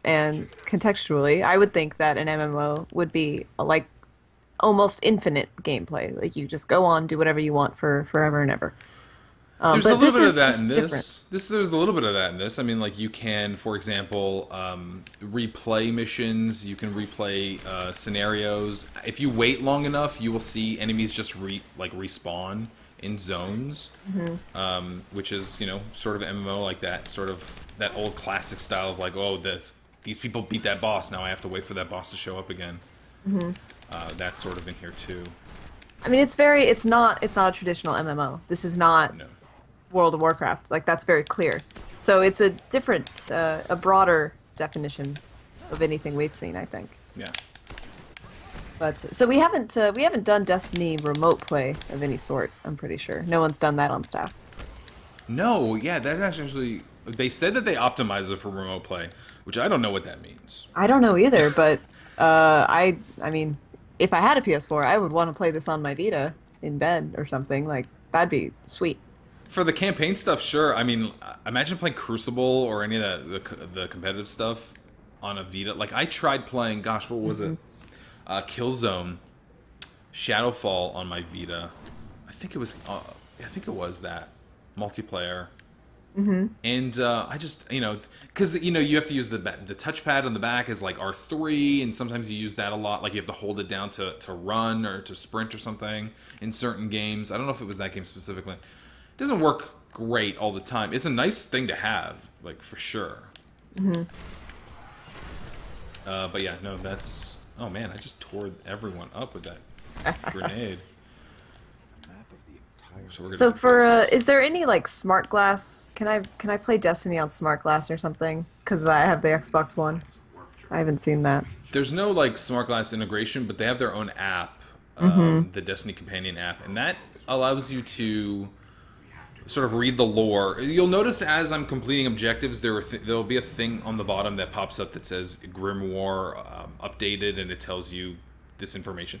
and contextually, I would think that an MMO would be like almost infinite gameplay. Like you just go on, do whatever you want for forever and ever. There's a But little bit of this that in is different. There's a little bit of that in this. I mean, like you can, for example, replay missions. You can replay scenarios. If you wait long enough, you will see enemies just respawn in zones, which is sort of MMO like that, sort of that old classic style of like, oh, these people beat that boss. Now I have to wait for that boss to show up again. That's sort of in here too. I mean, it's not a traditional MMO. This is not No. World of Warcraft. Like that's very clear. So it's a different, a broader definition of anything we've seen, I think. Yeah. But so we haven't done Destiny remote play of any sort. I'm pretty sure no one's done that on staff. No, yeah, that's actually. They said that they optimize it for remote play, which I don't know what that means. I don't know either, but I mean, if I had a PS4, I would want to play this on my Vita in bed or something. Like that'd be sweet. For the campaign stuff, sure. I mean, imagine playing Crucible or any of the competitive stuff on a Vita. Like I tried playing, gosh, what was it? Killzone, Shadowfall on my Vita. I think it was. I think it was that multiplayer. And I just, because you have to use the touchpad on the back is like R3, and sometimes you use that a lot. Like you have to hold it down to run or to sprint or something in certain games. I don't know if it was that game specifically. It doesn't work great all the time. It's a nice thing to have, like for sure. But yeah, no, that's. Oh man, I just tore everyone up with that grenade. So, we're gonna So do for this. is there any like smart glass? Can I play Destiny on smart glass or something? Because I have the Xbox One. I haven't seen that. There's no like smart glass integration, but they have their own app, the Destiny Companion app, and that allows you to sort of read the lore. You'll notice as I'm completing objectives, there'll be a thing on the bottom that pops up that says Grimoire updated, and it tells you this information.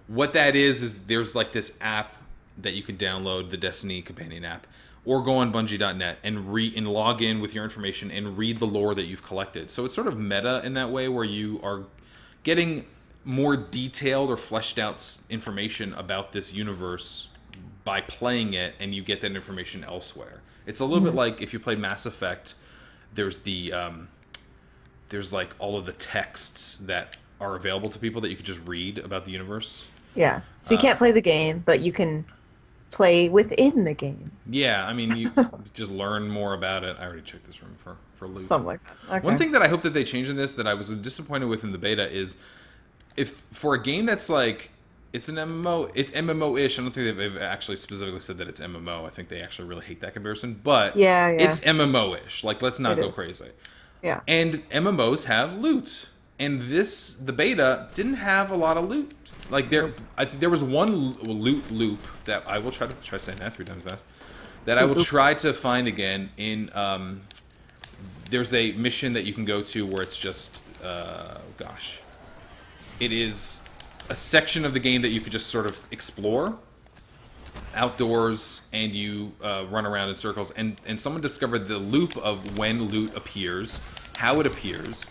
What that is there's like this app that you can download, the Destiny Companion app, or go on Bungie.net and log in with your information and read the lore that you've collected. So it's sort of meta in that way, where you are getting more detailed or fleshed out information about this universe by playing it, and you get that information elsewhere. It's a little bit like if you played Mass Effect. there's there's like all of the texts that are available to people that you could just read about the universe. Yeah. So you can't play the game, but you can play within the game. Yeah, I mean, you just learn more about it. I already checked this room for loot. Something like that. One Okay. thing that I hope that they change in this that I was disappointed with in the beta is if for a game that's like it's an MMO, it's MMO-ish. I don't think they've actually specifically said that it's MMO. I think they actually really hate that comparison, but Yeah, yeah. it's MMO-ish. Like, let's not It go is. crazy. Yeah. And MMOs have loot. And the beta didn't have a lot of loot. Like I think there was one loot loop that I will try saying that 3 times fast. That I will try to find again in. There's a mission that you can go to where it's just, gosh, it is a section of the game that you could just sort of explore outdoors, and you run around in circles. And someone discovered the loop of when loot appears, how it appears,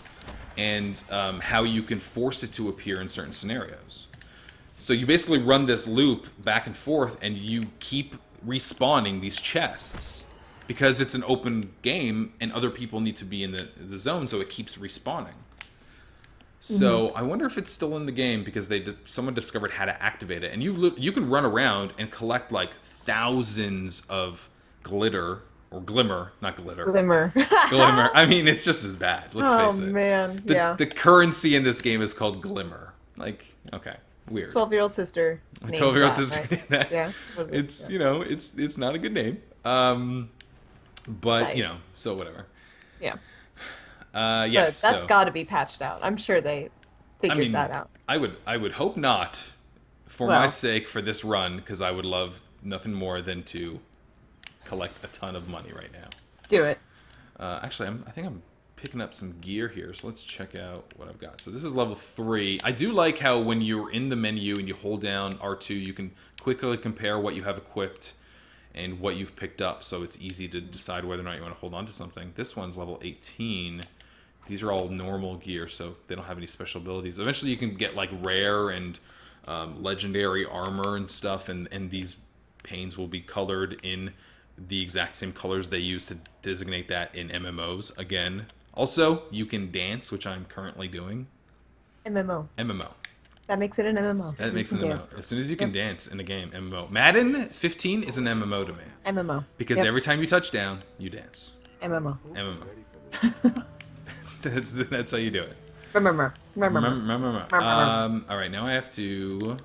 and how you can force it to appear in certain scenarios. So you basically run this loop back and forth, and you keep respawning these chests because it's an open game, and other people need to be in the zone, so it keeps respawning. So I wonder if it's still in the game because someone discovered how to activate it, and you can run around and collect like thousands of glitter. Or glimmer, not glitter. Glimmer. Glimmer. I mean, it's just as bad. Let's face it. Oh man, The, the currency in this game is called glimmer. Like, okay, weird. 12-year-old sister. 12-year-old sister. Right? That. Yeah. It's it's not a good name. But Right. so whatever. Yeah. Yeah. But that's got to be patched out. I'm sure they figured that out. I would hope not, for my sake, for this run, because I would love nothing more than to collect a ton of money right now. Do it. Actually, I think I'm picking up some gear here, so let's check out what I've got. So this is level 3. I do like how when you're in the menu and you hold down R2, you can quickly compare what you have equipped and what you've picked up, so it's easy to decide whether or not you want to hold on to something. This one's level 18. These are all normal gear, so they don't have any special abilities. Eventually you can get like rare and legendary armor and stuff, and these panes will be colored in the exact same colors they use to designate that in MMOs. Again, also, you can dance, which I'm currently doing. MMO. MMO. That makes it an MMO. That makes it an MMO. As soon as you can dance in a game, MMO. Madden 15 is an MMO to me. MMO. Because every time you touch down, you dance. MMO. MMO. That's how you do it. Remember. All right, now I have to...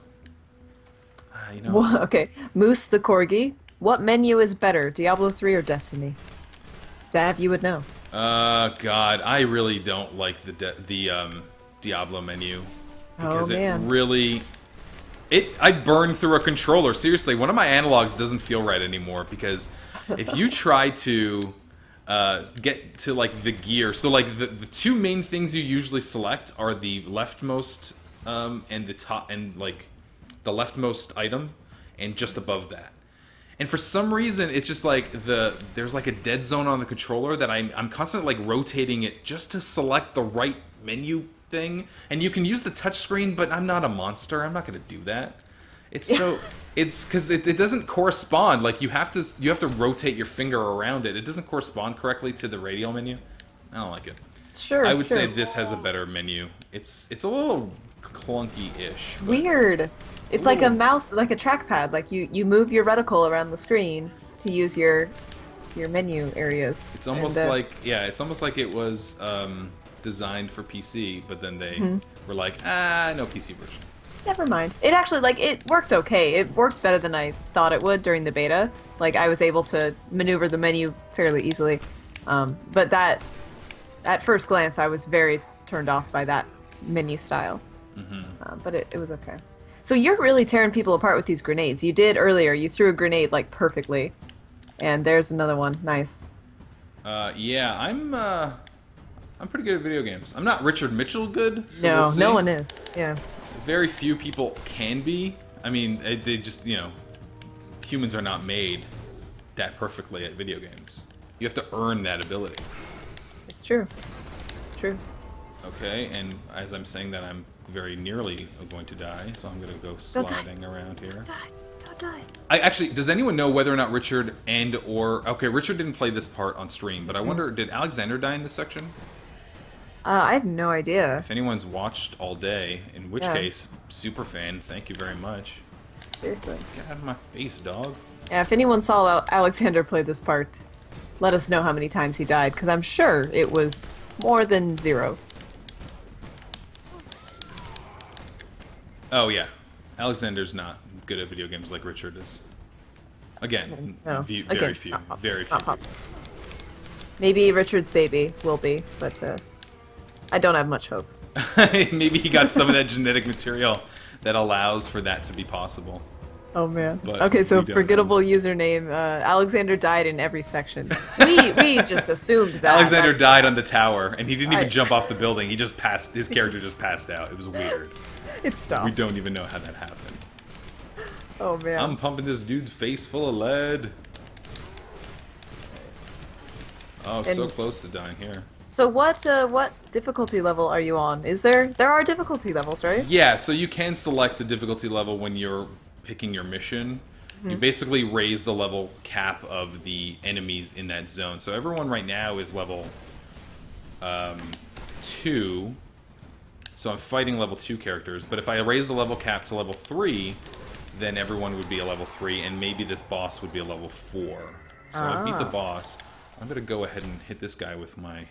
Okay. Moose the Corgi. What menu is better, Diablo 3 or Destiny? Zav, you would know. God, I really don't like the Diablo menu because it really I burn through a controller. Seriously, one of my analogs doesn't feel right anymore because if you try to get to like the gear, so like the two main things you usually select are the leftmost and the top, and like the leftmost item and just above that. And for some reason, it's just like there's like a dead zone on the controller that I'm constantly like rotating it just to select the right menu thing. And you can use the touchscreen, but I'm not a monster. I'm not going to do that. It's because it doesn't correspond. Like you have to rotate your finger around it. It doesn't correspond correctly to the radial menu. I don't like it. Sure. I would say this has a better menu. It's a little clunky-ish. It's weird. It's like a mouse, like a trackpad. Like you move your reticle around the screen to use your menu areas. It's almost it's almost like it was designed for PC, but then they were like, no PC version. Never mind. It actually it worked okay. It worked better than I thought it would during the beta. Like I was able to maneuver the menu fairly easily. But that at first glance, I was very turned off by that menu style. But it was okay. So you're really tearing people apart with these grenades. You did earlier. You threw a grenade like perfectly, and there's another one. Nice. Yeah, I'm pretty good at video games. I'm not Richard Mitchell good. So No, we'll see. no one is. Yeah. Very few people can be. I mean, they just humans are not made that perfectly at video games. You have to earn that ability. It's true. It's true. Okay, and as I'm saying that, I'm very nearly going to die, so I'm going to go sliding around here. Don't die. I actually, does anyone know whether or not Richard okay, Richard didn't play this part on stream, but I wonder, did Alexander die in this section? I have no idea. If anyone's watched all day, in which Yeah. case, super fan, thank you very much. Seriously. Get out of my face, dog. Yeah, if anyone saw Alexander play this part, let us know how many times he died, because I'm sure it was more than 0. Oh yeah, Alexander's not good at video games like Richard is. Again, No. very Again, few, not possible. very few. Not possible. Maybe Richard's baby will be, but I don't have much hope. Maybe he got some of that genetic material that allows for that to be possible. Oh man. But Okay, so we don't forgettable username. Alexander died in every section. We just assumed that. Alexander That's- died on the tower, and he didn't even I- jump off the building. He just passed. His character just passed out. It was weird. It stopped. We don't even know how that happened. Oh man. I'm pumping this dude's face full of lead. Oh, so And- close to dying here. So what difficulty level are you on? There are difficulty levels, right? Yeah, so you can select the difficulty level when you're picking your mission. You basically raise the level cap of the enemies in that zone. So everyone right now is level 2. So I'm fighting level 2 characters. But if I raise the level cap to level 3, then everyone would be a level 3, and maybe this boss would be a level 4. So I beat the boss. I'm going to go ahead and hit this guy with my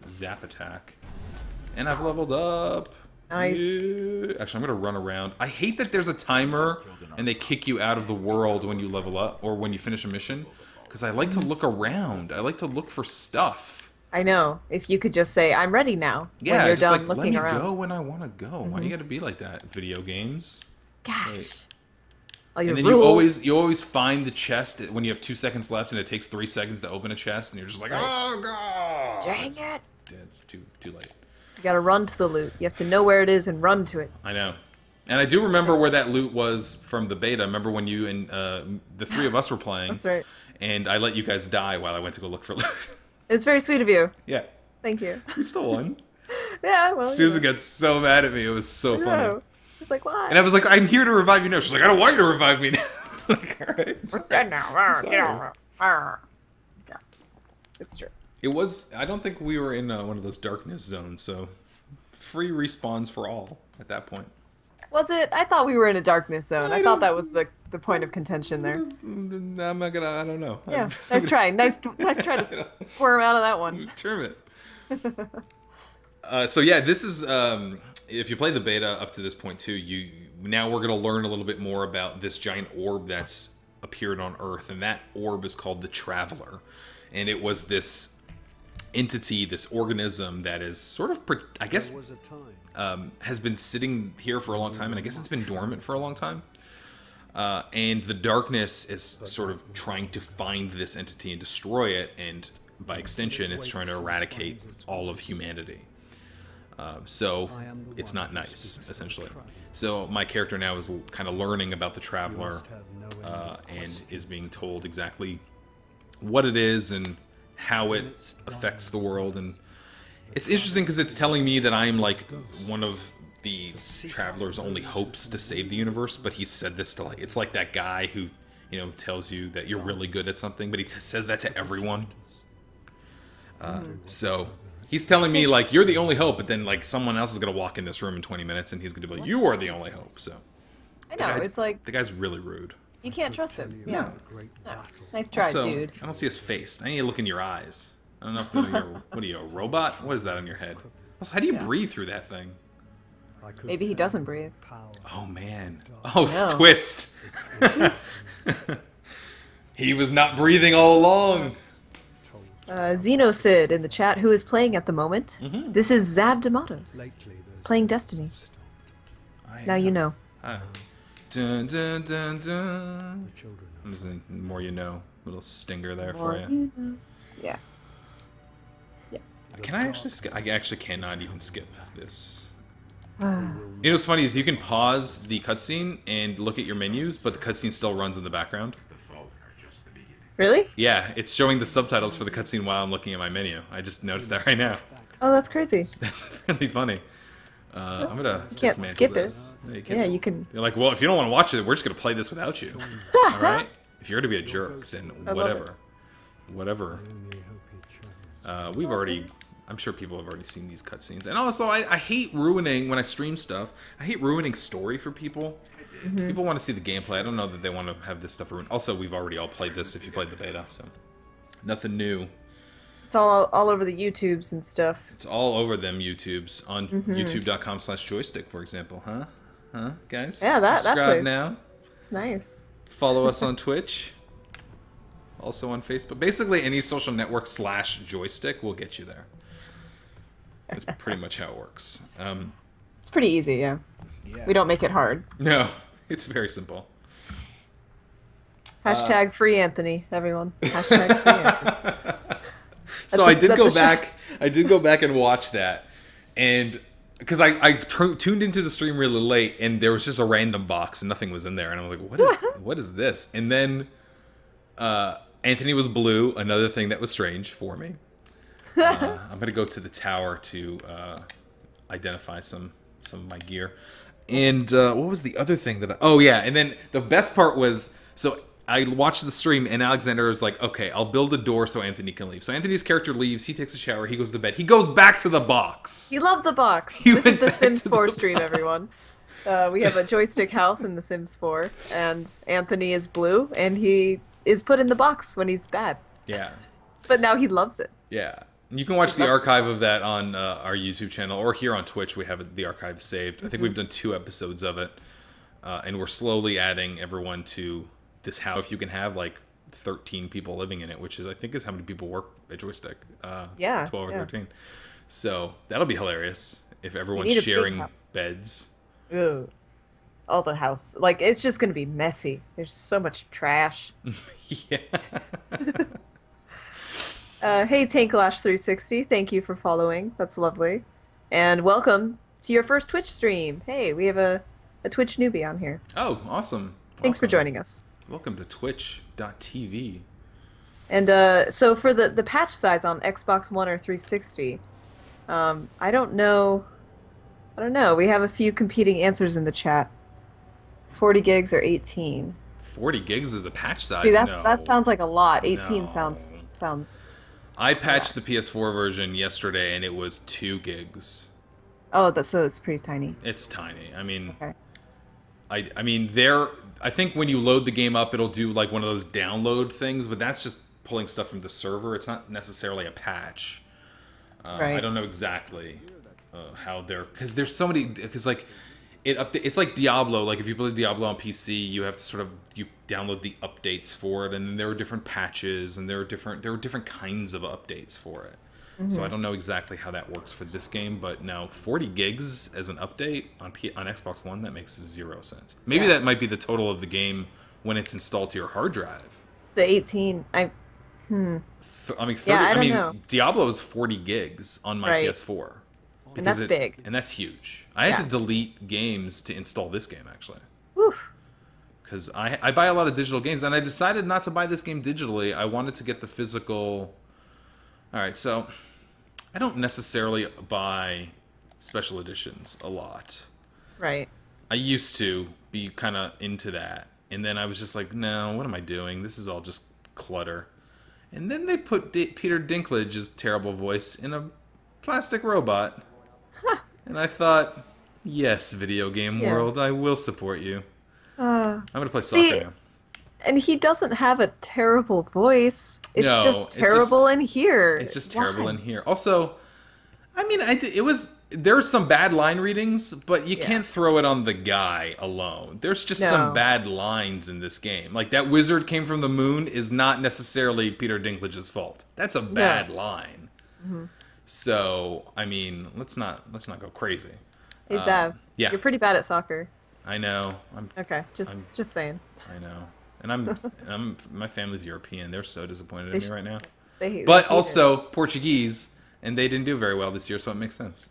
zap attack. And I've leveled up. Nice. Yeah. Actually, I'm going to run around. I hate that there's a timer and they kick you out of the world when you level up or when you finish a mission. Because I like to look around. I like to look for stuff. I know. If you could just say, "I'm ready now," Yeah, when you're just done like, looking let me around. go when I want to go. Why do you got to be like that, video games? Gosh. All your And then rules. you always find the chest when you have 2 seconds left, and it takes 3 seconds to open a chest, and you're just like, oh god! Dang it! It's too late. You gotta run to the loot. You have to know where it is and run to it. I know. And I do remember where that loot was from the beta. Remember when you and the 3 of us were playing? That's right. And I let you guys die while I went to go look for loot. It's very sweet of you. Yeah, Thank you. you still won. Yeah, well. Susan got so mad at me. It was so funny. No. She's like, why? And I was like, I'm here to revive you now. She's like, I don't want you to revive me now. Like, all right. We're dead now. Sorry. Get over. Yeah, it's true. It was. I don't think we were in one of those darkness zones, so free respawns for all at that point. Was it? I thought we were in a darkness zone. I thought that was the point of contention there. I'm not gonna. I don't know. Yeah, nice try. Nice try to squirm out of that one. Term it. So yeah, this is. If you play the beta up to this point too, now we're gonna learn a little bit more about this giant orb that's appeared on Earth, and that orb is called the Traveler, and it was this entity, this organism that is sort of, I guess, has been sitting here for a long time, and I guess it's been dormant for a long time. And the darkness is sort of trying to find this entity and destroy it, and by extension, it's trying to eradicate all of humanity. So it's not nice, essentially. So my character now is kind of learning about the Traveler, and is being told exactly what it is and how it affects the world. And it's interesting because it's telling me that I'm like one of the Traveler's only hopes to save the universe, but he said this to, like, it's like that guy who, you know, tells you that you're really good at something, but he says that to everyone. So he's telling me, like, you're the only hope, but then, like, someone else is going to walk in this room in 20 minutes and he's going to be like, you are the only hope. So I know. It's like the guy's really rude. you can't trust him. Yeah. No. No. Nice try, Also, dude. I don't see his face. I need to look in your eyes. I don't know if you're, what are you, a robot? What is that on your head? Also, how do you breathe through that thing? Maybe he doesn't breathe. Oh, man. Oh, No. twist. He was not breathing all along. Xenocid in the chat, who is playing at the moment. This is Zav D'Amatos, playing Destiny. Now you know. Dun, dun, dun, dun. I'm just in more you know. Little stinger there for you. Yeah. Can I actually skip? I actually cannot even skip this. You know what's funny is you can pause the cutscene and look at your menus, but the cutscene still runs in the background. Really? Yeah, it's showing the subtitles for the cutscene while I'm looking at my menu. I just noticed that right now. Oh, that's crazy. That's really funny. I'm gonna You can't dismantle skip it. this. No, you Yeah, you can. They're like, well, if you don't want to watch it, we're just gonna play this without you. All right? If you're gonna be a jerk, then I love whatever, whatever. We've already. I'm sure people have already seen these cutscenes. And also, I hate ruining when I stream stuff. I hate ruining story for people. People want to see the gameplay. I don't know that they want to have this stuff ruined. Also, we've already all played this if you played the beta, so nothing new. It's all over the YouTubes and stuff. It's all over them YouTubes on youtube.com/joystiq, for example, huh? Huh, guys? Yeah, that subscribe place. now. It's nice. Follow us on Twitch. Also on Facebook. Basically, any social network /joystiq will get you there. That's pretty much how it works. It's pretty easy, yeah. We don't make it hard. No, it's very simple. Hashtag free Anthony, everyone. Hashtag free Anthony. So I did go back. I did go back and watch that, and because I tuned into the stream really late, and there was just a random box, and nothing was in there, and I was like, what is this? And then Anthony was blue. Another thing that was strange for me. I'm gonna go to the tower to identify some of my gear. And what was the other thing that oh yeah, and then the best part was, so I watched the stream and Alexander was like, okay, I'll build a door so Anthony can leave. So Anthony's character leaves, he takes a shower, he goes to bed, he goes back to the box. He loved the box. He This is went the back Sims to 4 the stream, box. everyone. We have a joystick house in the Sims 4, and Anthony is blue, and he is put in the box when he's bad. Yeah. But now he loves it. Yeah. You can watch the archive of that on our YouTube channel, or here on Twitch. We have the archive saved. I think we've done 2 episodes of it, and we're slowly adding everyone to this house. If you can have like 13 people living in it, which is I think is how many people work at Joystiq. Yeah, 12 or yeah. 13. So that'll be hilarious if everyone's need a big sharing house. beds. Ugh. All the house. Like, it's just going to be messy. There's so much trash. Yeah. Hey, Tanklash360, thank you for following. That's lovely. And welcome to your first Twitch stream. Hey, we have a Twitch newbie on here. Oh, awesome. Thanks for joining us. Welcome to twitch.tv. And so for the patch size on Xbox One or 360, I don't know. We have a few competing answers in the chat. 40 gigs or 18. 40 gigs is a patch size? See, No. that sounds like a lot. 18 No. sounds. I patched the PS4 version yesterday, and it was 2 gigs. Oh, so it's pretty tiny. It's tiny. I mean, Okay. I mean, I think when you load the game up, it'll do like one of those download things, but that's just pulling stuff from the server. It's not necessarily a patch. Right. I don't know exactly how they're, because there's so many, because like it's like Diablo. Like if you play Diablo on PC, you have to you download the updates for it, and then there are different patches, and there were different kinds of updates for it. So I don't know exactly how that works for this game, but now 40 gigs as an update on Xbox One, that makes 0 sense. Maybe that might be the total of the game when it's installed to your hard drive. The 18, I mean, 30, Yeah, I I don't mean, know. Diablo is 40 gigs on my Right. PS4. And that's big. And that's huge. I had Yeah. to delete games to install this game, actually. Oof. Because I buy a lot of digital games, and I decided not to buy this game digitally. I wanted to get the physical... Alright, so... I don't necessarily buy special editions a lot. Right. I used to be kind of into that. And then I was just like, no, what am I doing? This is all just clutter. And then they put Peter Dinklage's terrible voice in a plastic robot. And I thought, yes, video game world, I will support you. I'm going to play soccer now. And he doesn't have a terrible voice. It's No, just it's terrible just- in here. It's just terrible Why? in here. Also, I mean, there's some bad line readings, but you can't throw it on the guy alone. There's just some No. bad lines in this game. Like that wizard came from the moon is not necessarily Peter Dinklage's fault. That's a bad line. So, I mean, let's not go crazy. Hey, Zav. yeah. You're pretty bad at soccer. I know. Okay, just saying. I know. And I'm my family's European. They're so disappointed in me right now. They But hate also Portuguese, and they didn't do very well this year, so it makes sense.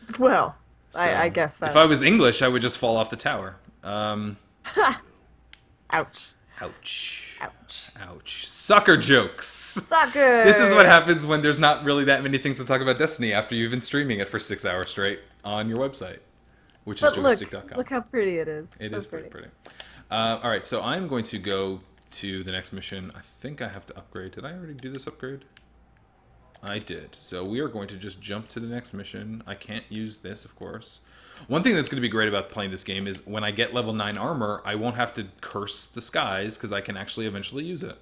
it. Well, So, I guess that. if I was English, I would just fall off the tower. Ouch. Ouch. Ouch. Ouch. Sucker jokes. Sucker! This is what happens when there's not really that many things to talk about Destiny after you've been streaming it for 6 hours straight on your website, which is But look, joystiq.com. look how pretty it is. It so is pretty. All right, so I'm going to go to the next mission. I think I have to upgrade. Did I already do this upgrade? I did. So we are going to just jump to the next mission. I can't use this, of course. One thing that's going to be great about playing this game is when I get level 9 armor, I won't have to curse the skies because I can actually eventually use it,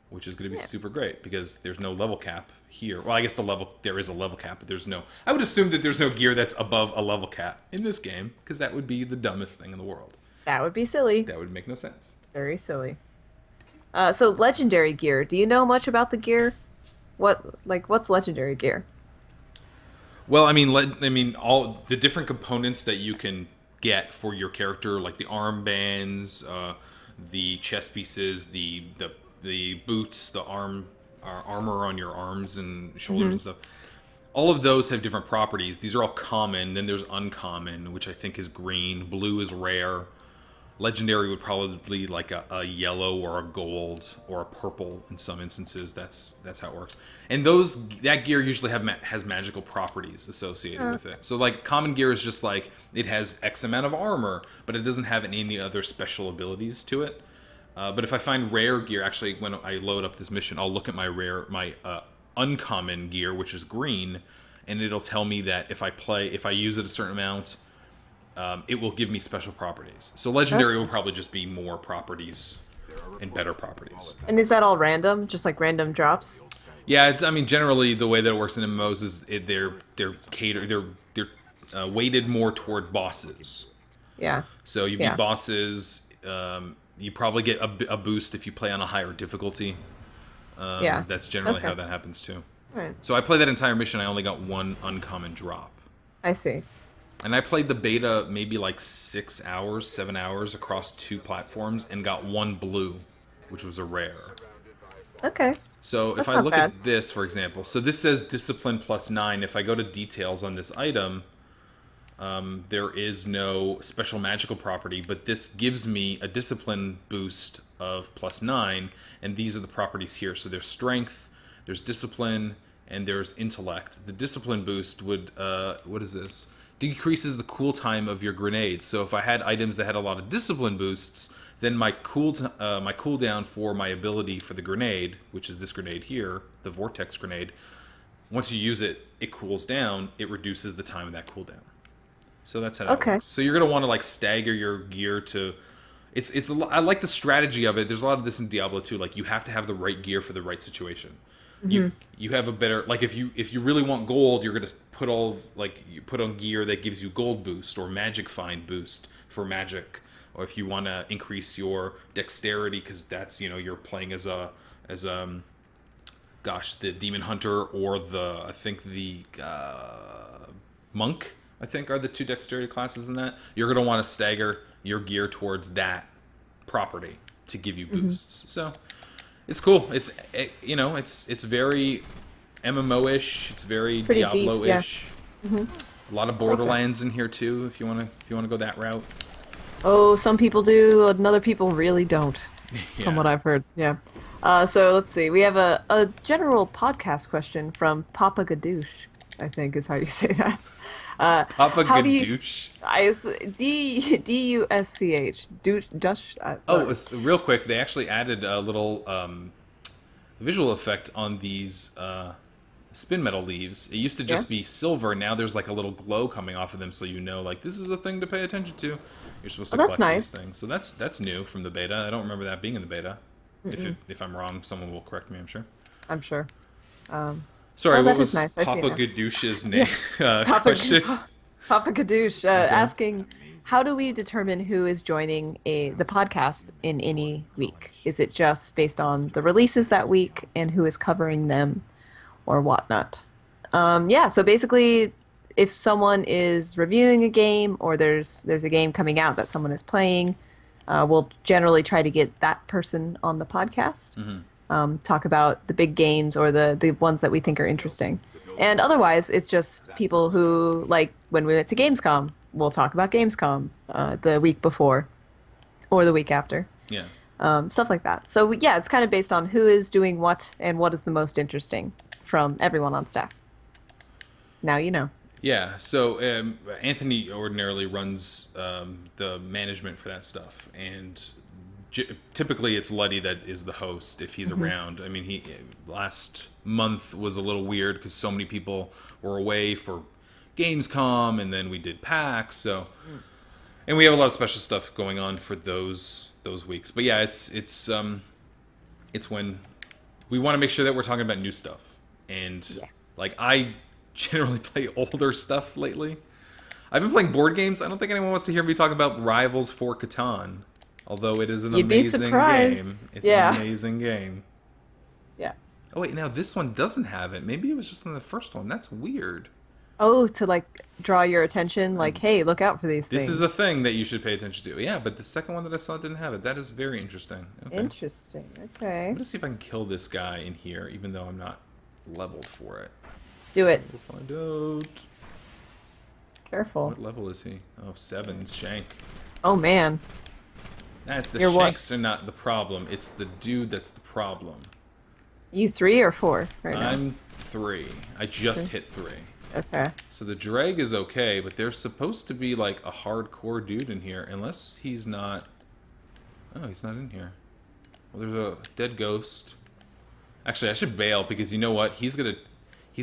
which is going to be super great because there's no level cap here. Well, I guess there is a level cap, but there's no... I would assume that there's no gear that's above a level cap in this game because that would be the dumbest thing in the world. That would be silly. That would make no sense. Very silly. So legendary gear. Do you know much about the gear? What's legendary gear? Well, I mean, all the different components that you can get for your character, like the armbands, the chest pieces, the boots, the armor on your arms and shoulders and stuff. All of those have different properties. These are all common. Then there's uncommon, which I think is green. Blue is rare. Legendary would probably be like a yellow or a gold or a purple in some instances. That's how it works. And that gear usually has magical properties associated with it. So like common gear is just like it has X amount of armor, but it doesn't have any other special abilities to it. But if I find rare gear, actually when I load up this mission, I'll look at my uncommon gear, which is green, and it'll tell me that if I use it a certain amount, it will give me special properties. So legendary will probably just be more properties and better properties. And is that all random? Just like random drops? Yeah, I mean, generally the way that it works in MMOs is they're weighted more toward bosses. Yeah. So you beat bosses. You probably get a boost if you play on a higher difficulty. That's generally how that happens too. Right. So I played that entire mission. I only got one uncommon drop. I see. And I played the beta maybe like 6 hours, 7 hours across 2 platforms and got 1 blue, which was a rare. Okay. So if I look at this, for example, so this says discipline +9. If I go to details on this item, there is no special magical property, but this gives me a discipline boost of +9, and these are the properties here. So there's strength, there's discipline, and there's intellect. The discipline boost would, what is this? Decreases the cooltime of your grenades. So if I had items that had a lot of discipline boosts, then my cooldown for my ability for the grenade, which is this grenade here, the vortex grenade, once you use it, it cools down. It reduces the time of that cooldown. So that's how that works. So you're gonna want to like stagger your gear to. I like the strategy of it. There's a lot of this in Diablo 2. Like you have to have the right gear for the right situation. You have a better, like if you really want gold, you're gonna you put on gear that gives you gold boost or magic find boost for magic, or if you want to increase your dexterity because that's you're playing as the demon hunter or the monk I think are the 2 dexterity classes in that. You're gonna want to stagger your gear towards that property to give you boosts. So. It's cool. It's very MMO-ish. It's very Diablo-ish. A lot of Borderlands in here too. If you want to go that route. Oh, some people do, and other people really don't. From what I've heard. Yeah. So let's see. We have a general podcast question from Papa Gadoosh, I think is how you say that. Papa Gadoosh? D-U-S-C-H. Dush? Real quick, they actually added a little visual effect on these spin metal leaves. It used to just be silver, now there's like a little glow coming off of them, so like this is a thing to pay attention to. You're supposed to collect these things. So that's new from the beta. I don't remember that being in the beta. If I'm wrong, someone will correct me, I'm sure. I'm sure. Sorry, what was Papa Gadoosh's name? Question? Papa Gadoosh asking, how do we determine who is joining the podcast in any week? Is it just based on the releases that week and who is covering them or whatnot? So basically, if someone is reviewing a game or there's a game coming out that someone is playing, we'll generally try to get that person on the podcast. Talk about the big games or the ones that we think are interesting. And otherwise, it's just people who, like, when we went to Gamescom, we'll talk about Gamescom the week before or the week after. Yeah. Stuff like that. So yeah, it's kind of based on who is doing what and what is the most interesting from everyone on staff. Now you know. Yeah, so Anthony ordinarily runs the management for that stuff, and typically it's Luddy that is the host if he's Hmm. around. I mean, he last month was a little weird because so many people were away for Gamescom, and then we did PAX, so and we have a lot of special stuff going on for those weeks. But yeah, it's when we want to make sure that we're talking about new stuff, and Yeah. like I generally play older stuff lately. I've been playing board games. I don't think anyone wants to hear me talk about Rivals for Catan, although it is an You'd be amazing game. surprised. It's an Yeah. amazing game. Yeah. Oh wait, now this one doesn't have it. Maybe it was just in the first one. That's weird. Oh, to like draw your attention, like, hey, look out for these This is a things. thing that you should pay attention to. Yeah, but the second one that I saw didn't have it. That is very interesting. Okay. I'm Interesting. Okay. gonna see if I can kill this guy in here, even though I'm not leveled for it. Do it. We'll find out. Careful. What level is he? Oh, 7, Shank. Oh man. The You're what? Shanks are not the problem. It's the dude that's the problem. You 3 or 4 right now? I'm 3. I just 3. hit 3. Okay. So the drag is okay, but there's supposed to be like a hardcore dude in here, unless he's not. Oh, he's not in here. Well, there's a dead ghost. Actually, I should bail because you know what? He's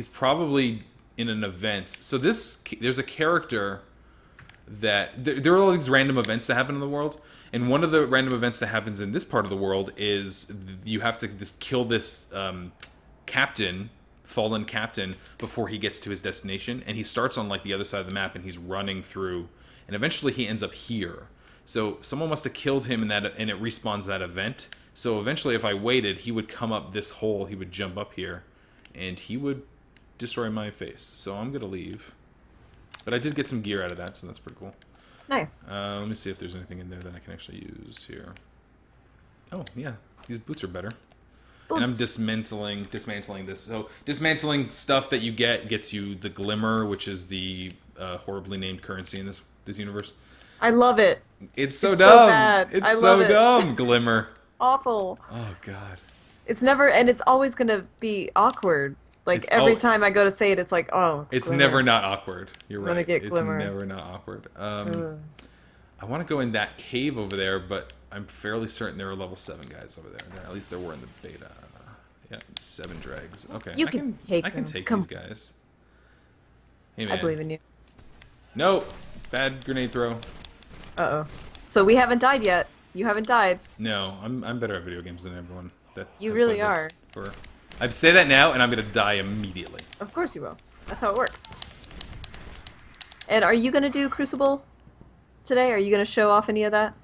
probably in an event. So there's a character that there are all these random events that happen in the world, and one of the random events that happens in this part of the world is you have to just kill this captain, fallen captain, before he gets to his destination, and he starts on like the other side of the map, and he's running through, and eventually he ends up here. So someone must have killed him in that, and it respawns that event. So eventually, if I waited, he would come up this hole, he would jump up here, and he would destroy my face. So I'm gonna leave. But I did get some gear out of that, so that's pretty cool. Nice. Let me see if there's anything in there that I can actually use here. Oh, yeah. These boots are better. And I'm Oops. dismantling this. So dismantling stuff that you gets you the glimmer, which is the horribly named currency in this universe. I love it. It's so It's so dumb. bad. It's I so love it. dumb, glimmer. Awful. Oh god. It's never, and it's always gonna be awkward. Like It's every oh, time I go to say it, it's like, oh, it's glimmer. never not awkward. You're I'm gonna right. get It's glimmer. never not awkward. Ugh. I want to go in that cave over there, but I'm fairly certain there are level 7 guys over there. At least there were in the beta. Yeah, 7 drags. Okay, You can take I can them. take Come, these guys. Hey I believe man. in you. No, bad grenade throw. Uh-oh. So we haven't died yet. You haven't died. No, I'm better at video games than everyone. That You has really played this are. For I say that now, and I'm gonna die immediately. Of course you will. That's how it works. And are you gonna do Crucible today? Are you gonna show off any of that?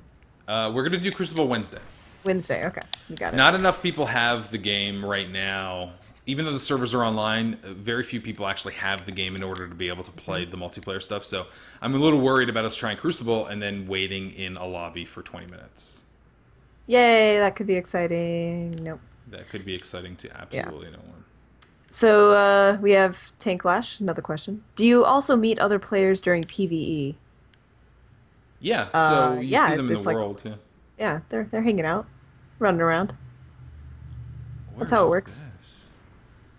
We're gonna do Crucible Wednesday. Wednesday. Okay, you got it. Not enough people have the game right now. Even though the servers are online, very few people actually have the game in order to be able to play the multiplayer stuff. So I'm a little worried about us trying Crucible and then waiting in a lobby for 20 minutes. Yay, that could be exciting. Nope. That could be exciting to absolutely no one. So we have Tank Lash. Another question. Do you also meet other players during PvE? Yeah, so you yeah, see them in it's the like world too. Yeah, they're hanging out, running around. That's how it Where's works. this?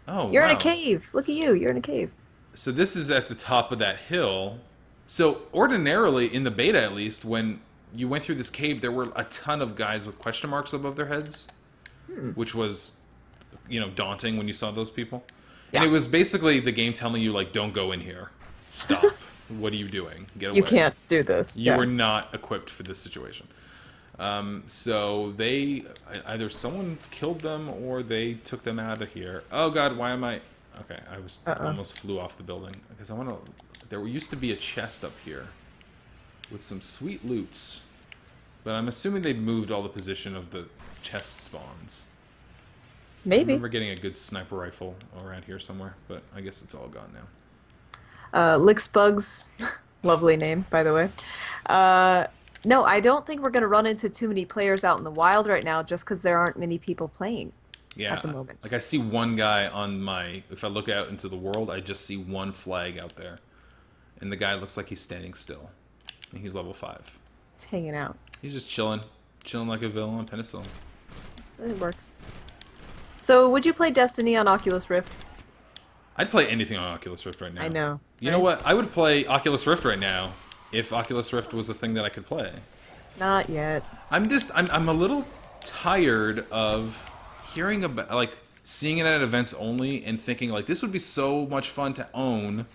Oh, You're in a wow. cave. Look at you. You're in a cave. So this is at the top of that hill. So ordinarily, in the beta at least, when you went through this cave, there were a ton of guys with question marks above their heads, which was, daunting when you saw those people. And Yeah. it was basically the game telling you, like, don't go in here. Stop. What are you doing? Get away. You can't do this. You Yeah. were not equipped for this situation. So they either someone killed them or they took them out of here. Oh god, why am I? Okay, I was almost flew off the building because I want to. There used to be a chest up here with some sweet loots, but I'm assuming they moved all the position of the chest spawns. I Maybe. remember getting a good sniper rifle around here somewhere, but I guess it's all gone now. Licks Bugs. Lovely name, by the way. No, I don't think we're going to run into too many players out in the wild right now just because there aren't many people playing Yeah, at the moment. like I see one guy on my. If I look out into the world, I just see one flag out there, and the guy looks like he's standing still, and he's level 5. He's hanging out. He's just chilling. chilling like a villain on penicillin. It works. So, would you play Destiny on Oculus Rift? I'd play anything on Oculus Rift right now. I know. You know what? I would play Oculus Rift right now if Oculus Rift was a thing that I could play. Not yet. I'm a little tired of hearing about, like, seeing it at events only and thinking, like, this would be so much fun to own,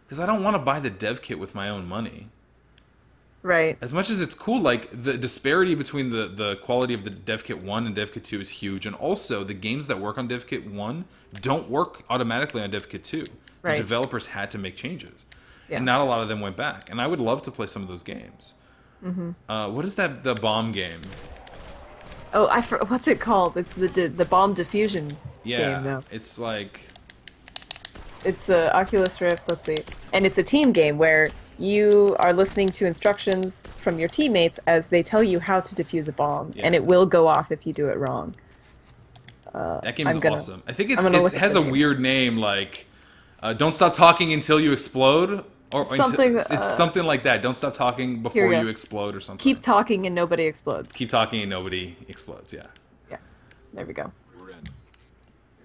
because I don't want to buy the dev kit with my own money. Right. As much as it's cool, like, the disparity between the quality of the dev kit 1 and dev kit 2 is huge, and also the games that work on dev kit 1 don't work automatically on dev kit 2. The Right. developers had to make changes. Yeah. And not a lot of them went back. And I would love to play some of those games. What is that, the bomb game? Oh, what's it called? It's the bomb diffusion Yeah, game, though. it's like... It's the Oculus Rift, let's see. And it's a team game where you are listening to instructions from your teammates as they tell you how to defuse a bomb, Yeah. and it will go off if you do it wrong. That game is awesome. I think it has a weird name, like "Don't Stop Talking Until You Explode," or Something, it's something like that. Don't stop talking before we you go. explode, or something. Keep talking and nobody explodes. Keep talking and nobody explodes. Yeah. Yeah, there we go.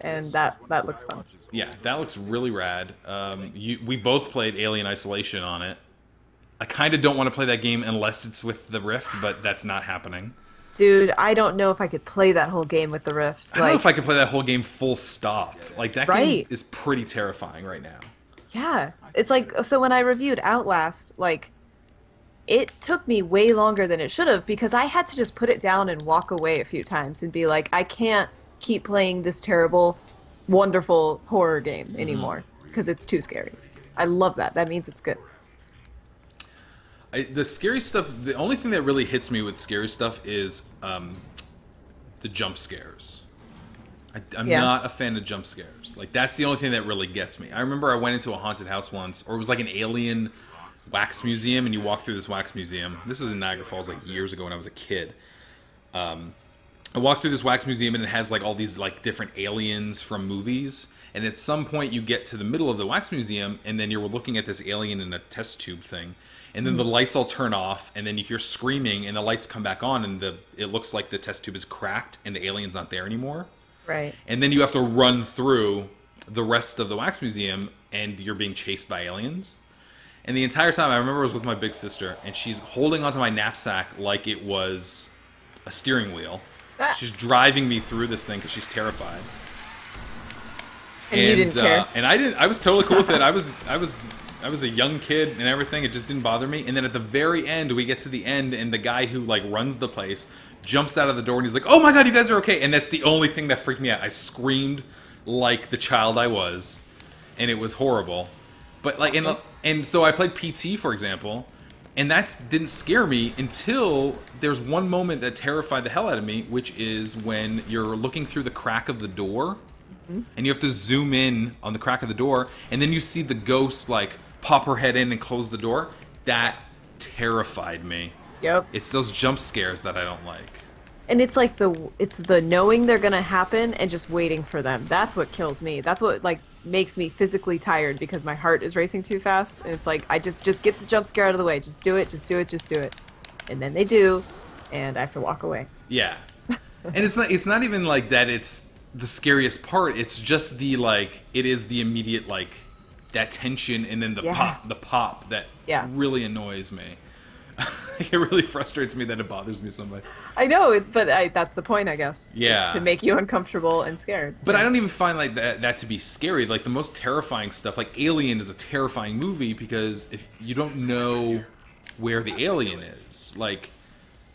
And that looks fun. Yeah, that looks really rad. We both played Alien Isolation on it. I kind of don't want to play that game unless it's with the Rift, but that's not happening. Dude, I don't know if I could play that whole game with the Rift. I don't know if I could play that whole game full stop. Like, that game Right. is pretty terrifying right now. Yeah, it's like, so when I reviewed Outlast, like, it took me way longer than it should have because I had to just put it down and walk away a few times and be like, I can't keep playing this terrible, wonderful horror game anymore because it's too scary. I love that. That means it's good. The scary stuff, the only thing that really hits me with scary stuff is the jump scares. I'm not a fan of jump scares. Like, that's the only thing that really gets me. I remember I went into a haunted house once, or it was like an alien wax museum, and you walk through this wax museum. This was in Niagara Falls, like, years ago when I was a kid. I walked through this wax museum, and it has, like, all these, like, different aliens from movies. And at some point, you get to the middle of the wax museum, and then you're looking at this alien in a test tube thing. And then the lights all turn off, and then you hear screaming, and the lights come back on, and it looks like the test tube is cracked, and the alien's not there anymore. Right. And then you have to run through the rest of the wax museum, and you're being chased by aliens. And the entire time, I remember I was with my big sister, and she's holding onto my knapsack like it was a steering wheel. Ah. She's driving me through this thing because she's terrified. And you didn't care. And I didn't. I was totally cool with it. I was a young kid and everything. It just didn't bother me. And then at the very end, we get to the end, and the guy who, like, runs the place jumps out of the door, and he's like, "Oh my god, you guys are okay!" And that's the only thing that freaked me out. I screamed like the child I was, and it was horrible. But, like, and so I played PT, for example, and that didn't scare me until there's one moment that terrified the hell out of me, which is when you're looking through the crack of the door, and you have to zoom in on the crack of the door, and then you see the ghost, like, pop her head in and close the door. That terrified me. Yep. It's those jump scares that I don't like. And it's like it's the knowing they're gonna happen and just waiting for them. That's what kills me. That's what, like, makes me physically tired because my heart is racing too fast. And it's like, I just get the jump scare out of the way. Just do it, just do it, just do it. And then they do, and I have to walk away. Yeah. And it's not even like that it's the scariest part. It's just the, like, it is the immediate, like, that tension, and then the pop that really annoys me. It really frustrates me that it bothers me so much. I know, but that's the point, I guess. Yeah. It's to make you uncomfortable and scared. But I don't even find, like, that to be scary. Like, the most terrifying stuff, like Alien is a terrifying movie because if you don't know where the alien is, like,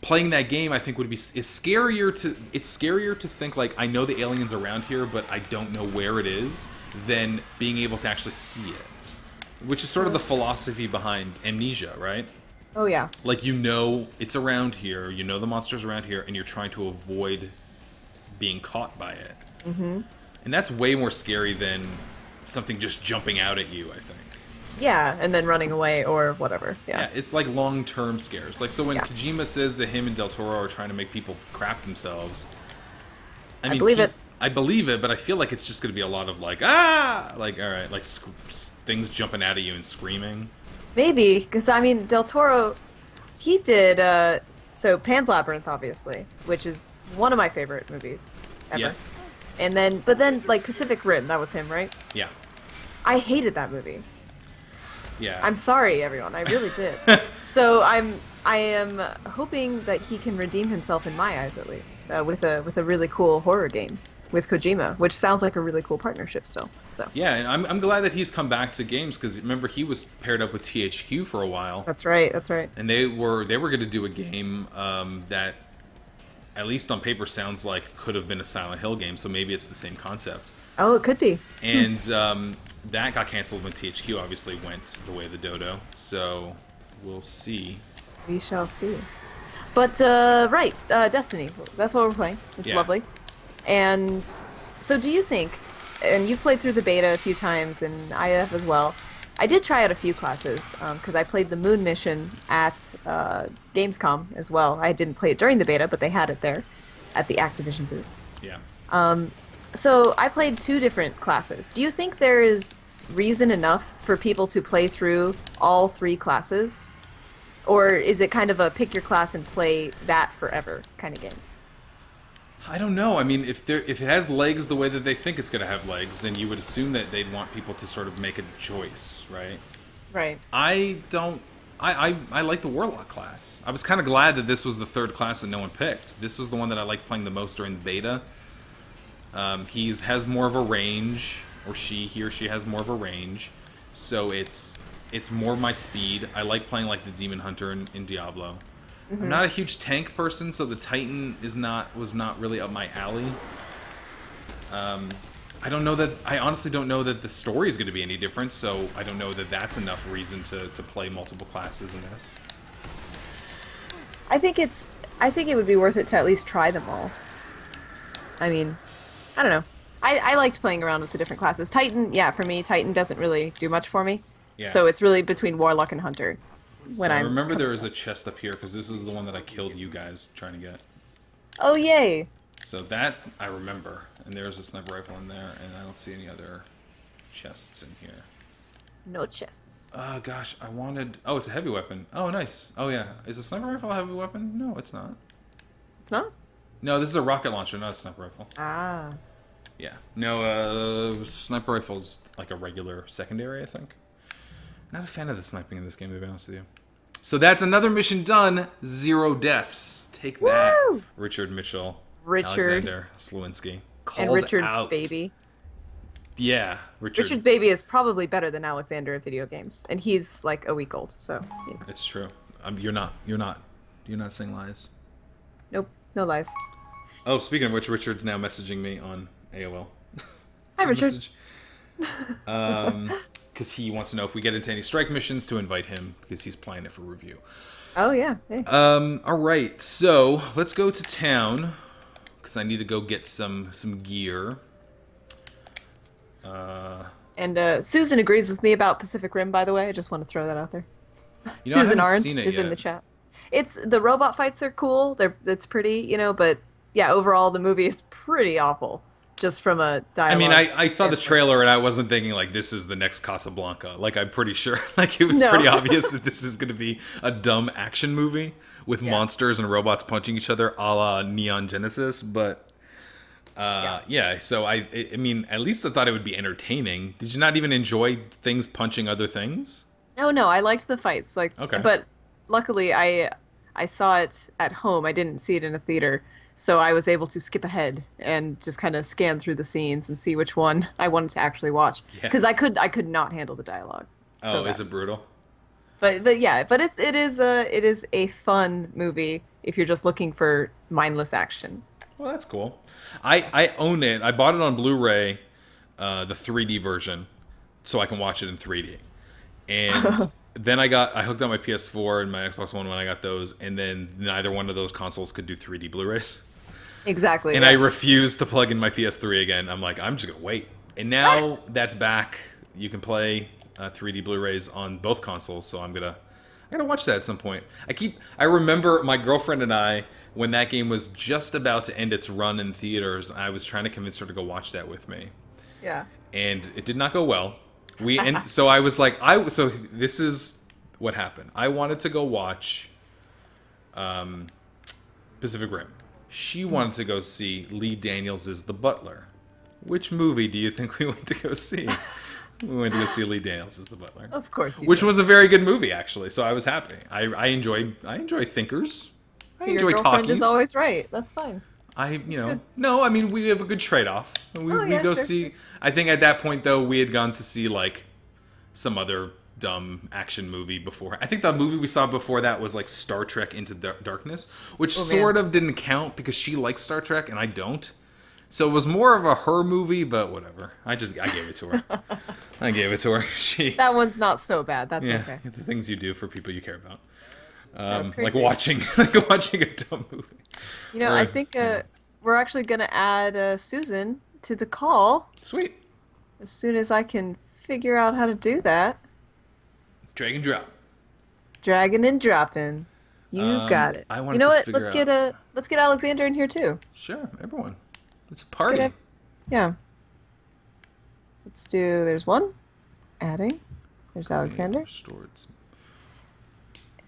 playing that game, I think it's scarier to think, like, I know the alien's around here, but I don't know where it is, than being able to actually see it. Which is sort of the philosophy behind Amnesia, right? Oh, yeah. Like, you know it's around here, you know the monster's around here, and you're trying to avoid being caught by it. Mm-hmm. And that's way more scary than something just jumping out at you, I think. Yeah, and then running away or whatever. Yeah, it's like long-term scares. Like, so when Kojima says that him and Del Toro are trying to make people crap themselves, I mean, believe it. I believe it, but I feel like it's just going to be a lot of, like, ah! Like, alright, like, things jumping out at you and screaming. Maybe, because, I mean, Del Toro, he did So Pan's Labyrinth, obviously, which is one of my favorite movies Yeah. ever. And then, but then, like Pacific Rim, that was him, right? Yeah. I hated that movie. Yeah. I'm sorry, everyone. I really did. So I am hoping that he can redeem himself in my eyes, at least, with a really cool horror game with Kojima, which sounds like a really cool partnership still. So Yeah, and I'm glad that he's come back to games because remember he was paired up with THQ for a while, that's right. That's right. and they were going to do a game that at least on paper sounds like could have been a Silent Hill game. So maybe it's the same concept. Oh, it could be. And that got canceled when THQ obviously went the way of the dodo. So we'll see. We shall see. But right, Destiny. That's what we're playing. It's Yeah. lovely. And so, do you think? And you've played through the beta a few times, and I have as well. I did try out a few classes because I played the Moon mission at Gamescom as well. I didn't play it during the beta, but they had it there at the Activision booth. Yeah. So I played two different classes. Do you think there is reason enough for people to play through all three classes? Or is it kind of a pick your class and play that forever kind of game? I don't know. I mean, if it has legs the way that they think it's going to have legs, then you would assume that they'd want people to sort of make a choice, right? Right. I don't. I like the Warlock class. I was kind of glad that this was the third class that no one picked. This was the one that I liked playing the most during the beta. He's has more of a range, or he or she has more of a range, so it's more my speed. I like playing like the Demon Hunter in Diablo. Mm-hmm. I'm not a huge tank person, so the Titan was not really up my alley. I don't know that. I honestly don't know that the story is going to be any different, so I don't know that that's enough reason to play multiple classes in this. I think it would be worth it to at least try them all. I mean, I don't know. I liked playing around with the different classes. Titan, yeah, for me, Titan doesn't really do much for me. Yeah. So it's really between Warlock and Hunter. When I I'm remember there was a chest up here because this is the one that I killed you guys trying to get. Oh, yay. So that I remember, and there's a sniper rifle in there, and I don't see any other chests in here. No chests. Gosh, I wanted. Oh, it's a heavy weapon. Oh, nice. Oh yeah, is a sniper rifle a heavy weapon? No, it's not. It's not? No, this is a rocket launcher, not a sniper rifle. Ah. Yeah. No, sniper rifle's like a regular secondary, I think. Not a fan of the sniping in this game, to be honest with you. So that's another mission done. 0 deaths. Take that, Woo! Richard Mitchell. Richard. Alexander Slewinski. And Called Richard's out. baby. Yeah, Richard's baby is probably better than Alexander at video games, and he's like a week old. So. Yeah. It's true. You're not saying lies. Nope. No lies. Oh, speaking of which, Richard's now messaging me on AOL. Hi, Richard. Because he wants to know if we get into any strike missions to invite him because he's playing it for review. Oh yeah. Hey. All right, so let's go to town because I need to go get some gear. And Susan agrees with me about Pacific Rim. By the way, I just want to throw that out there. You know, Susan I haven't Arendt seen it is yet. in the chat. It's the robot fights are cool. It's pretty, but yeah, overall the movie is pretty awful. Just from a dialogue. I mean, I saw the trailer and I wasn't thinking like this is the next Casablanca. Like I'm pretty sure, like it was pretty obvious that this is going to be a dumb action movie with monsters and robots punching each other, a la Neon Genesis. But yeah. So I mean, at least I thought it would be entertaining. Did you not even enjoy things punching other things? No, I liked the fights. Okay. But luckily I saw it at home. I didn't see it in a theater. So I was able to skip ahead and just kind of scan through the scenes and see which one I wanted to actually watch. Because I could not handle the dialogue. So is it brutal? But yeah, but it is a fun movie if you're just looking for mindless action. Well, that's cool. I own it. I bought it on Blu-ray, the 3D version, so I can watch it in 3D. And then I hooked up my PS4 and my Xbox One when I got those, and then neither one of those consoles could do 3D Blu-rays. Exactly. And I refused to plug in my PS3 again. I'm like, I'm just gonna wait. And now that's back. You can play 3D Blu-rays on both consoles, so I gotta watch that at some point. I remember my girlfriend and I, when that game was just about to end its run in theaters, I was trying to convince her to go watch that with me. Yeah. And it did not go well. So I was like, so this is what happened. I wanted to go watch Pacific Rim. She wanted to go see Lee Daniels' The Butler. Which movie do you think we went to go see? We went to go see Lee Daniels as The Butler. Of course you Which did. was a very good movie, actually, so I was happy. I enjoy thinkers. So I your enjoy girlfriend talkies. is always right. That's fine. No, I mean, we have a good trade-off. We go sure, see... sure. I think at that point, though, we had gone to see, like, some other dumb action movie before. I think the movie we saw before that was, like, Star Trek Into Darkness, which sort of didn't count because she likes Star Trek and I don't. So it was more of a her movie, but whatever. I gave it to her. I gave it to her. That one's not so bad. That's okay. The things you do for people you care about. That's Like crazy. watching a dumb movie. You know, I think we're actually going to add Susan to the call Sweet. as soon as I can figure out how to do that. Drag and drop. Dragging and dropping. You got it. I You wanted know to what? figure Let's get Alexander in here too. Sure, everyone. It's a party. Yeah. Let's do. There's one. Adding. There's Alexander. Stored.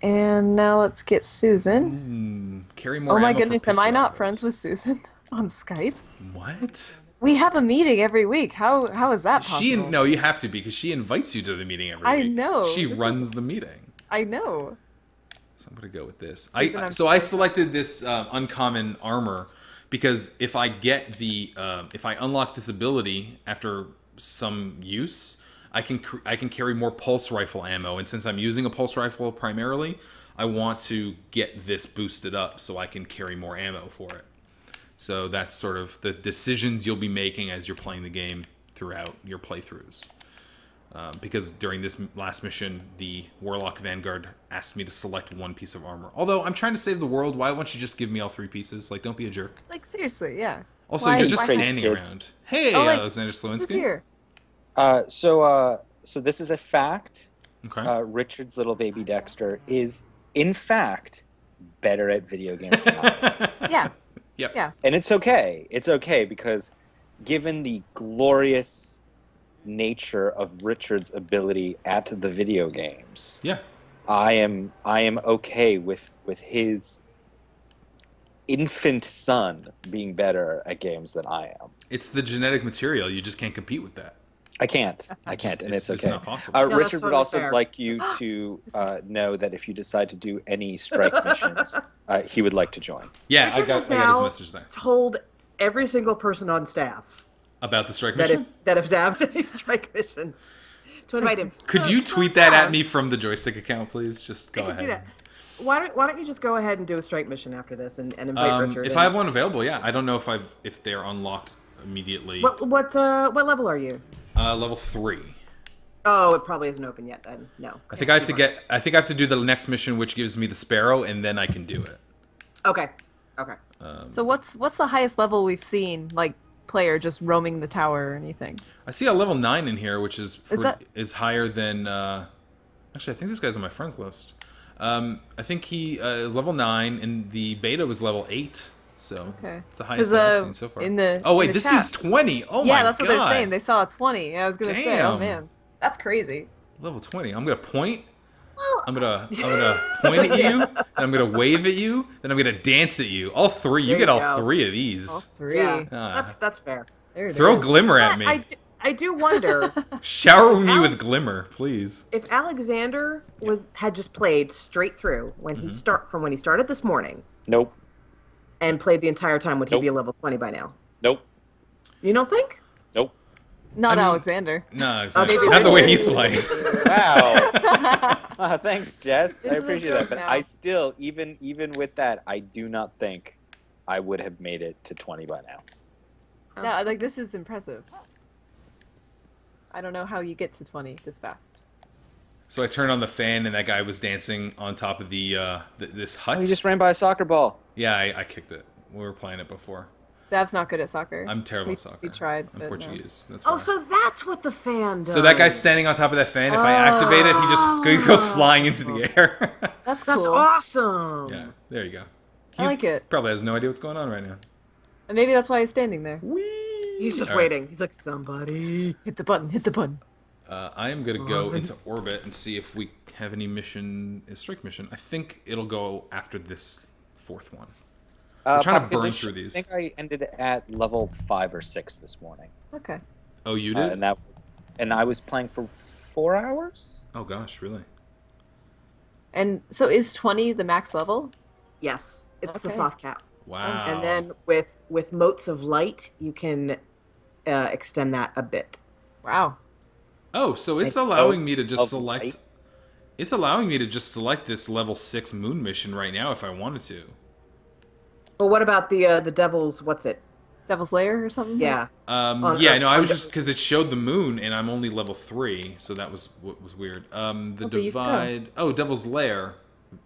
And now let's get Susan. Carry more Oh my ammo for goodness, am I pistol not arrows. friends with Susan on Skype? What? We have a meeting every week. How is that possible? No, you have to because she invites you to the meeting every I week. know. She This runs the meeting. I know. So I'm gonna go with this. Susan, I'm I so selected this uncommon armor because if I get if I unlock this ability after some use, I can carry more pulse rifle ammo. And since I'm using a pulse rifle primarily, I want to get this boosted up so I can carry more ammo for it. So that's sort of the decisions you'll be making as you're playing the game throughout your playthroughs. Because during this last mission, the Warlock Vanguard asked me to select one piece of armor. Although I'm trying to save the world, why won't you just give me all 3 pieces? Like, don't be a jerk. Like seriously, yeah. Also, Why- you're just why- standing kids. around. Hey, Oh, like, Alexander Who's Slowinski. here? So this is a fact. Okay. Richard's little baby Dexter is, in fact, better at video games than I am. Yeah. Yep. Yeah. And it's okay. It's okay because given the glorious nature of Richard's ability at the video games, Yeah. I am okay with his infant son being better at games than I am. It's the genetic material. You just can't compete with that. I can't, and it's just okay. not possible. No, that's Richard would totally also fair. like you to know that if you decide to do any strike missions, he would like to join. Yeah, I Richard has got his now message there. Told every single person on staff About the strike that mission? if Zav's any strike missions, to invite him. Could you tweet that at me from the Joystiq account, please? Just go I can ahead. do that. Why don't you just go ahead and do a strike mission after this and invite Richard? If in. I have one available, yeah. I don't know if they're unlocked immediately. What level are you? Level 3. Oh, it probably isn't open yet. Then no. I think I have to do the next mission, which gives me the Sparrow, and then I can do it. Okay. Okay. So what's the highest level we've seen, like, player just roaming the tower or anything? I see a level 9 in here, which is that- higher than. Actually, I think this guy's on my friends list. I think he is level 9, and the beta was level 8. So Okay. it's the highest 'Cause, I've seen so far. in the- oh wait, in the this chat- dude's 20. Oh my god. Yeah, that's what they're saying. They saw a 20. I was gonna say, oh Damn. man, that's crazy. Level 20. I'm gonna point. Well, I'm gonna point at you. Then I'm gonna wave at you. Then I'm gonna dance at you. All 3. You There get you all go. 3 of these. All 3. yeah, Ah. that's fair. There it Throw is. glimmer at me. I do wonder Shower me with glimmer, please. if Alexander had just played straight through when he started this morning Nope. and played the entire time, would he Nope. be a level 20 by now? Nope. You don't think? Nope. Not I mean- Alexander. No, exactly. maybe Not the way Richard. he's playing. Wow. Thanks, Jess. This I is a appreciate joke that. But now. I still, even with that, I do not think I would have made it to 20 by now. No, like this is impressive. I don't know how you get to 20 this fast. So I turned on the fan, and that guy was dancing on top of this hut. Oh, you just ran by a soccer ball. Yeah, I kicked it. We were playing it before. Zav's not good at soccer. I'm terrible we, at soccer. We tried. I'm but no. Portuguese. That's Oh, why. so that's what the fan does. So that guy's standing on top of that fan. If I activate it, he goes flying into the air. That's cool. That's awesome. Yeah, there you go. I like it. Probably has no idea what's going on right now. And maybe that's why he's standing there. Whee! He's just All right. waiting. He's like, somebody hit the button. Hit the button. I am gonna go into orbit and see if we have any strike mission. I think it'll go after this 4th one. I'm trying to Popular burn Dish, through these. I think I ended at level 5 or 6 this morning. Okay. Oh, you did? And I was playing for 4 hours. Oh gosh, really? And so is 20 the max level? Yes, it's the Okay. soft cap. Wow. And then with motes of light, you can extend that a bit. Wow. Oh, so it's Like, allowing me to just of select. light? It's allowing me to just select this level 6 moon mission right now if I wanted to. But what about the devil's? What's it? Devil's Lair or something? Yeah. Yeah, no, I was just because it showed the moon and I'm only level 3, so that was what was weird. The Okay, you can go. divide. Oh, Devil's Lair.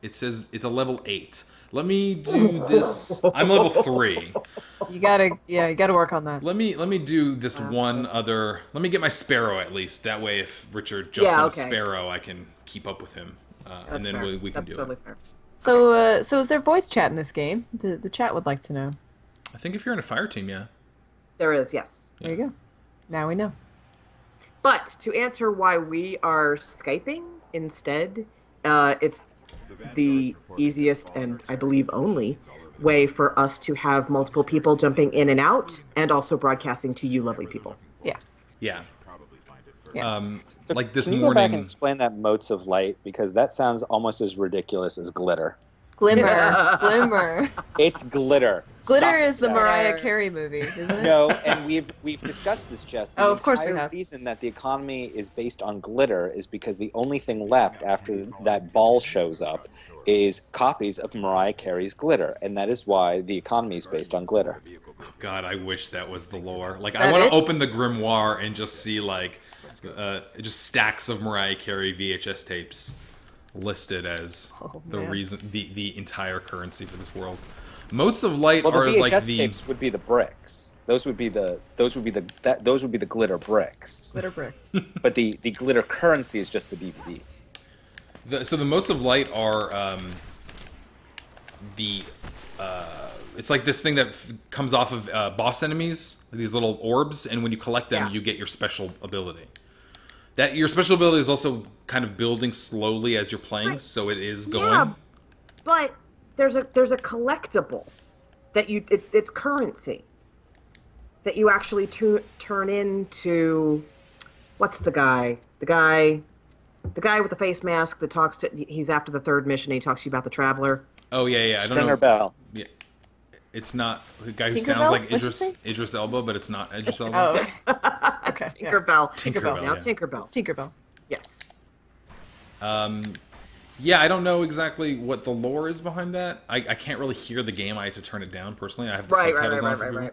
It says it's a level 8. Let me do this. I'm level 3. You gotta work on that. Let me do this one other. Let me get my Sparrow at least. That way, if Richard jumps on okay. Sparrow, I can keep up with him, and then fair. we can That's do totally it. fair. So is there voice chat in this game? The chat would like to know. I think if you're in a fire team, yeah. There is, yes. There you go. Now we know. But to answer why we are Skyping instead, it's the easiest and I believe only way for us to have multiple people jumping in and out and also broadcasting to you lovely people. Yeah. Yeah. Yeah. So Like this can you go back and morning. explain that motes of light, because that sounds almost as ridiculous as glitter. Glimmer. Glimmer. It's glitter. Glitter Stop is the that. Mariah Carey movie, isn't it? No, and we've discussed this, Jess. The Oh, of course we entire have. reason that the economy is based on glitter is because the only thing left after that ball shows up is copies of Mariah Carey's Glitter, and that is why the economy is based on glitter. God, I wish that was the lore. Like, That I want to is- open the grimoire and just see like, just stacks of Mariah Carey VHS tapes listed as the man. reason, the entire currency for this world. Motes of light Well, the are VHS like the. tapes would be the bricks. Those would be the glitter bricks. Glitter bricks. But the glitter currency is just the DVDs. So the motes of light are it's like this thing that comes off of boss enemies, these little orbs, and when you collect them, Yeah. you get your special ability. That your special ability is also kind of building slowly as you're playing, Right. so it is going. Yeah, but there's a collectible that it's currency that you actually turn into. What's the guy? The guy with the face mask that talks to. He's after the third mission. And he talks to you about the traveler. Oh yeah, I don't Stringer know. Bell. Yeah, it's not the guy who Tinkerbell? sounds like What'd you say? Idris Elba, but it's not Idris Elba. Oh, okay. Okay, yeah. Tinkerbell. Tinkerbell, Now yeah. Tinkerbell. It's Tinkerbell. Yes. Yeah, I don't know exactly what the lore is behind that. I can't really hear the game. I had to turn it down personally. I have the subtitles on for people.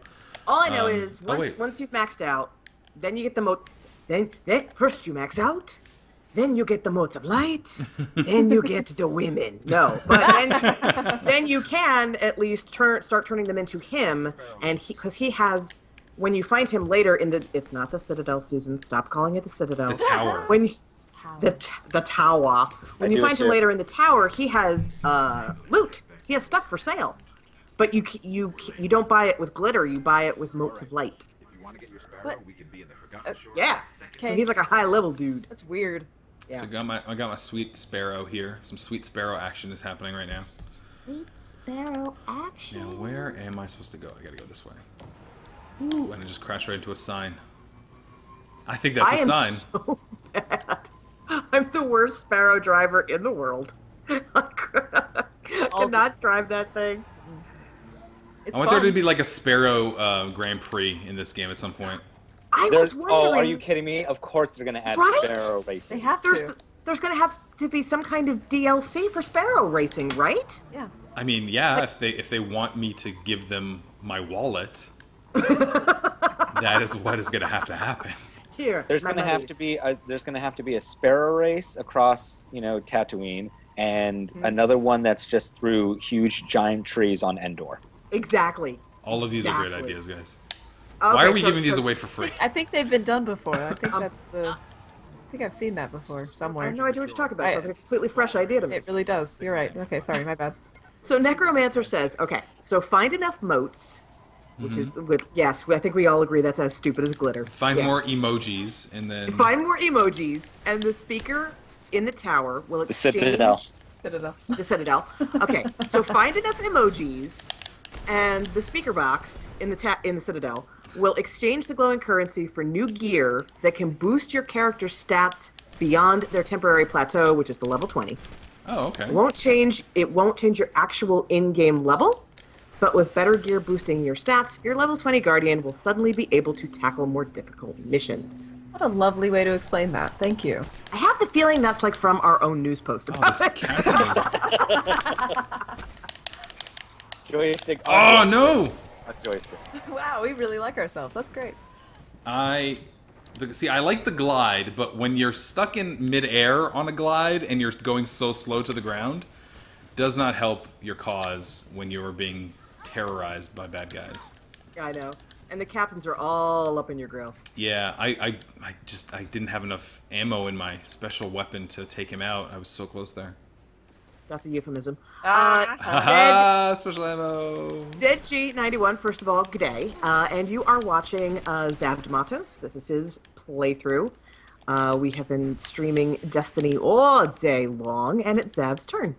All I know is oh, wait. once you've maxed out, then you get the then first you max out, then you get the motes of light, then you get the women. No, but then you can at least start turning them into him, and because he has. When you find him later in it's not the Citadel, Susan. Stop calling it the Citadel. The tower. When the tower. When you do find it him too. later in the tower, he has loot. He has stuff for sale, but you don't buy it with glitter. You buy it with motes of light. What? Yeah. So Okay. he's like a high level dude. That's weird. Yeah. So I got my sweet Sparrow here. Some sweet Sparrow action is happening right now. Sweet sparrow action. Now where am I supposed to go? I gotta go this way. Ooh, and I just crashed right into a sign. I think that's a I am sign. so bad. I'm the worst sparrow driver in the world. I cannot drive that thing. It's I want there fun. to be like a Sparrow Grand Prix in this game at some point. I was wondering. Oh, are you kidding me? Of course they're going to add Right? Sparrow racing. They have to. There's going to have to be some kind of DLC for sparrow racing, right? Yeah. I mean, yeah, if they want me to give them my wallet, that is what is going to happen. Here. There's my going to have monies. to be a Sparrow race across, Tatooine, and another one that's just through huge giant trees on Endor. Exactly. All of these are great Exactly. ideas, guys. Okay, Why are we so- giving these so- away for free? I think they've been done before. I think that's the. I think I've seen that before I somewhere. have no idea what you're talking about. I- Sounds like a completely fresh idea to me. It really does. You're right. Okay, sorry, my bad. So Necromancer says, okay, so find enough motes, which is yes, I think we all agree that's as stupid as glitter. Find Yeah. more emojis and then Find more emojis, and the speaker in the tower will The exchange Citadel. Citadel. the Citadel. Okay, so find enough emojis, And the speaker box in the Citadel will exchange the glowing currency for new gear that can boost your character's stats beyond their temporary plateau, which is the level 20. Oh, okay. It won't change your actual in-game level, but with better gear boosting your stats, your level 20 Guardian will suddenly be able to tackle more difficult missions. What a lovely way to explain that. Thank you. I have the feeling that's like from our own news post about it. Joystick. Oh, no! A joystick. Wow, we really like ourselves. That's great. See, I like the glide, but when you're stuck in midair on a glide and you're going so slow to the ground, does not help your cause when you're being terrorized by bad guys. Yeah, I know. And the captains are all up in your grill. Yeah, I didn't have enough ammo in my special weapon to take him out. I was so close there. That's a euphemism. Haha, special ammo. Dead G91, first of all, good day. And you are watching Zav Matos. This is his playthrough. We have been streaming Destiny all day long, and it's Zav's turn.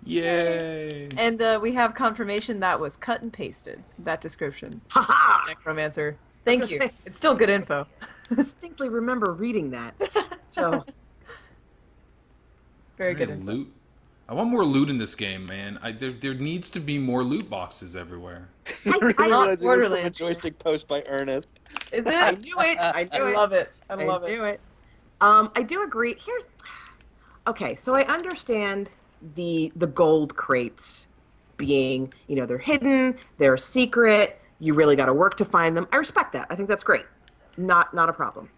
Yay! And we have confirmation that was cut and pasted, that description. Ha-ha! Necromancer. Thank you. It's still good info. I distinctly remember reading that. So, Very Is there good any info. loot. I want more loot in this game, man. There needs to be more loot boxes everywhere. I realized it was from a Borderlands. joystick post by Ernest. Is I it? knew it. I knew it. love it. I love knew it. I do agree. Okay, so I understand the gold crates being, they're hidden, they're secret, you really got to work to find them. I respect that. I think that's great. Not a problem.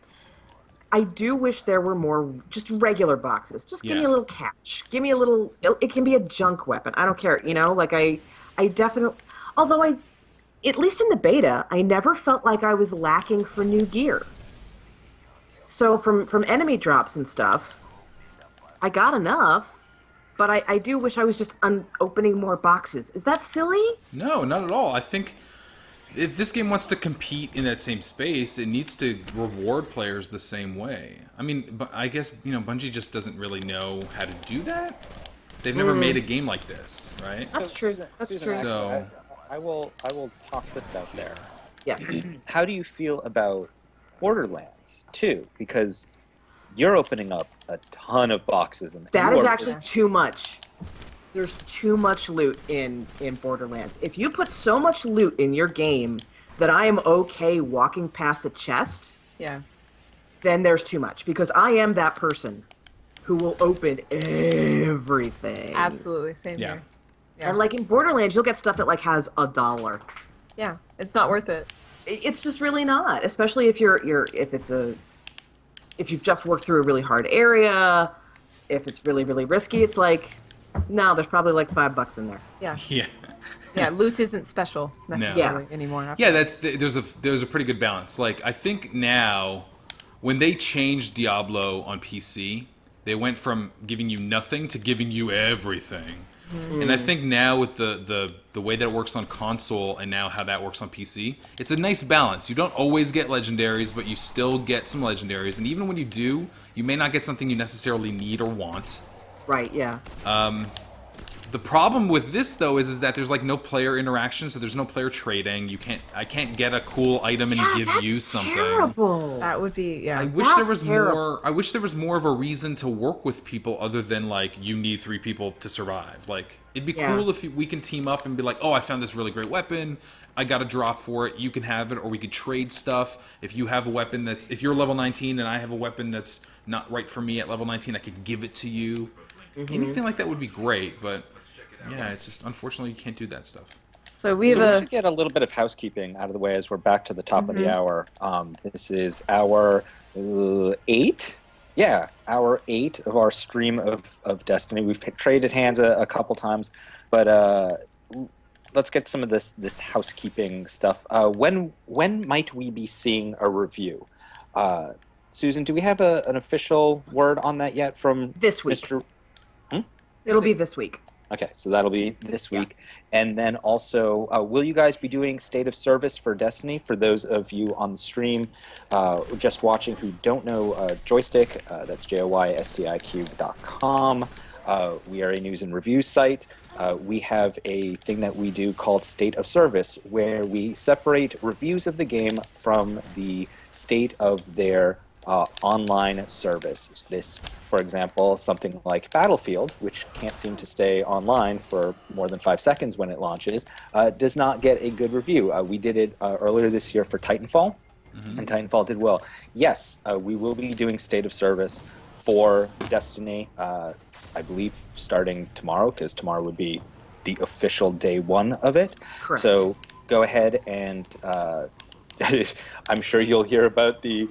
I do wish there were more just regular boxes. Just give me a little catch. Give me a little, it can be a junk weapon. I don't care, like I definitely, although at least in the beta, I never felt like I was lacking for new gear. So from enemy drops and stuff, I got enough, but I do wish I was just opening more boxes. Is that silly? No, not at all. I think if this game wants to compete in that same space, it needs to reward players the same way. I mean, but I guess, Bungie just doesn't really know how to do that. They've never made a game like this, right? That's true. That's Susan, true. So- I will toss this out there. Yeah. How do you feel about Borderlands 2? Because you're opening up a ton of boxes, and That you is are- actually too much. There's too much loot in Borderlands. If you put so much loot in your game that I am okay walking past a chest, Yeah. then there's too much. Because I am that person who will open everything. Absolutely. Same Yeah. here. Yeah. And like in Borderlands, you'll get stuff that like has $1. Yeah. It's not worth it. It's just really not, especially if if you've just worked through a really hard area, if it's really, really risky, it's like, no, there's probably like $5 in there. Yeah. Yeah. Yeah. Loot isn't special necessarily anymore. After Yeah, there's a pretty good balance. Like, I think now, when they changed Diablo on PC, they went from giving you nothing to giving you everything. And I think now with the way that it works on console and now how that works on PC, it's a nice balance. You don't always get legendaries, but you still get some legendaries. And even when you do, you may not get something you necessarily need or want. Right, yeah. The problem with this though is that there's like no player interaction, so there's no player trading. I can't get a cool item and give you something. Terrible. That would be, yeah. I wish That's there was terrible. more. I wish there was more of a reason to work with people other than like you need 3 people to survive. Like it'd be Yeah. cool if we can team up and be like, oh, I found this really great weapon. I got a drop for it. You can have it, or we could trade stuff. If you have a weapon if you're level 19 and I have a weapon that's not right for me at level 19, I could give it to you. Anything like that would be great, but yeah, it's just unfortunately you can't do that stuff. So we have So we a. should get a little bit of housekeeping out of the way as we're back to the top of the hour. This is hour 8. Yeah, hour 8 of our stream of Destiny. We've traded hands a couple times, but let's get some of this housekeeping stuff. When might we be seeing a review? Susan, do we have an official word on that yet from This week. Mr. It'll be this week. Okay, so that'll be this week. And then also, will you guys be doing State of Service for Destiny? For those of you on the stream just watching who don't know Joystiq, that's JoyStiq.com. We are a news and review site. we have a thing that we do called State of Service, where we separate reviews of the game from the state of their online service. This, for example, something like Battlefield, which can't seem to stay online for more than 5 seconds when it launches, does not get a good review. We did it earlier this year for Titanfall, and Titanfall did well. Yes, we will be doing State of Service for Destiny, I believe, starting tomorrow, because tomorrow would be the official day one of it. Correct. So go ahead and I'm sure you'll hear about the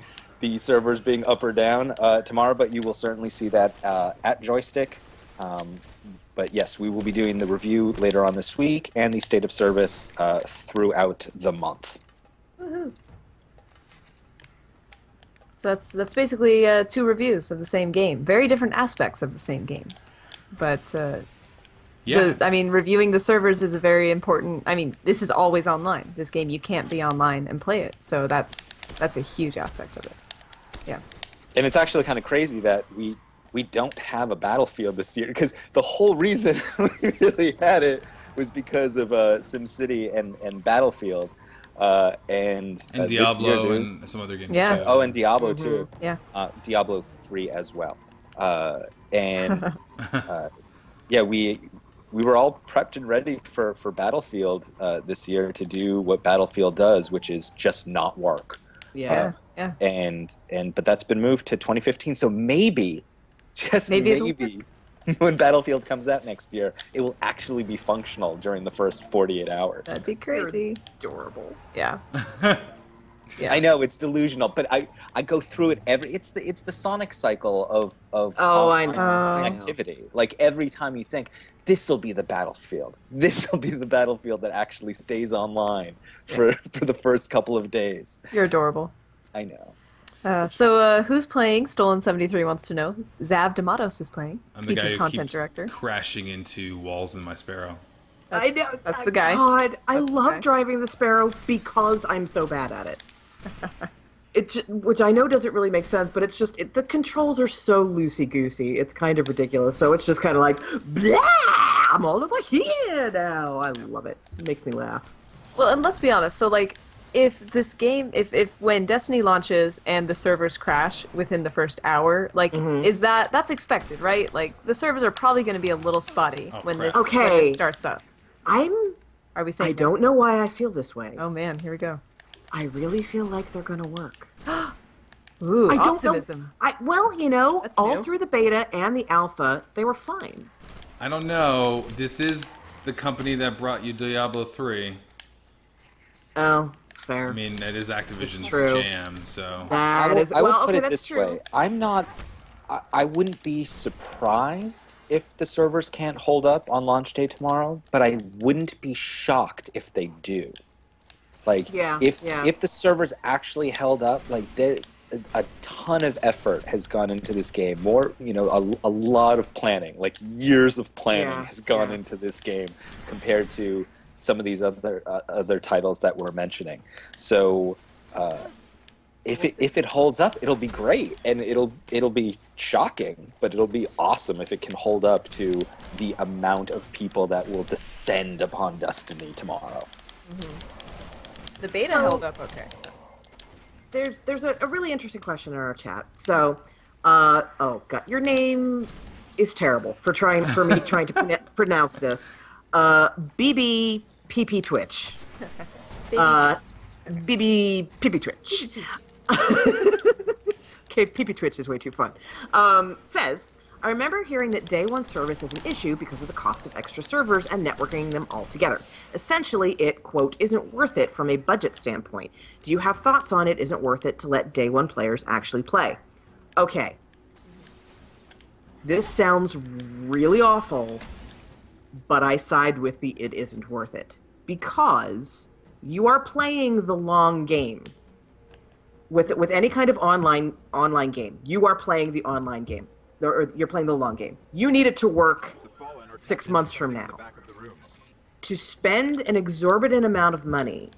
servers being up or down tomorrow, but you will certainly see that at Joystiq. But yes, we will be doing the review later on this week and the State of Service throughout the month. Woohoo. So that's basically 2 reviews of the same game. Very different aspects of the same game. But, reviewing the servers is a very important... this is always online. This game, you can't be online and play it. So that's a huge aspect of it. Yeah. And it's actually kind of crazy that we don't have a Battlefield this year, because the whole reason we really had it was because of SimCity and Battlefield. And Diablo year, and some other games Yeah. too. Oh, and Diablo too. Yeah. Diablo 3 as well. We were all prepped and ready for Battlefield this year to do what Battlefield does, which is just not work. Yeah. But that's been moved to 2015, so maybe maybe when Battlefield comes out next year, it will actually be functional during the first 48 hours. That'd be crazy. Adorable. Yeah. Yeah. I know it's delusional, but I go through it it's the Sonic cycle of I know. connectivity. Like every time you think this will be the Battlefield, that actually stays online for the first couple of days. You're adorable. I know. So who's playing? Stolen73 wants to know. Zav D'Amatos is playing. I'm the guy Features who content keeps director. crashing into walls in my Sparrow. I know. That's the guy. God, I That's the love guy. driving the Sparrow because I'm so bad at it. Which I know doesn't really make sense, but it's just the controls are so loosey-goosey. It's kind of ridiculous. So it's just kind of like, blah! I'm all over here now. I love it. It makes me laugh. Well, and let's be honest. So, like, if this game, if when Destiny launches and the servers crash within the first hour, like, that's expected, right? Like, the servers are probably going to be a little spotty when crap. this starts up. Are we saying? I don't know why I feel this way. Oh man, here we go. I really feel like they're gonna work. Ooh, I don't optimism. know. That's all new. through the beta and the alpha, they were fine. I don't know. This is the company that brought you Diablo 3. Oh, fair. I mean, it is Activision's true. jam, so... That is I would well, put okay, it that's this true. way. I wouldn't be surprised if the servers can't hold up on launch day tomorrow, but I wouldn't be shocked if they do. Like, if the servers actually held up, like, a ton of effort has gone into this game. More, a lot of planning, like years of planning has gone into this game compared to some of these other titles that we're mentioning. So, if it holds up, it'll be great, and it'll be shocking, but it'll be awesome if it can hold up to the amount of people that will descend upon Destiny tomorrow. The beta held up okay. So. There's a really interesting question in our chat. So, oh god, your name is terrible for me trying to pronounce this. BB PP Twitch. BB PP Twitch. Okay, PP Twitch is way too fun. Says, I remember hearing that day one service is an issue because of the cost of extra servers and networking them all together. Essentially, it, quote, isn't worth it from a budget standpoint. Do you have thoughts on it isn't worth it to let day one players actually play? Okay. This sounds really awful, but I side with the it isn't worth it. Because you are playing the long game. With any kind of online game, you are playing the online game. Or you're playing the long game. You need it to work 6 months from now. To spend an exorbitant amount of money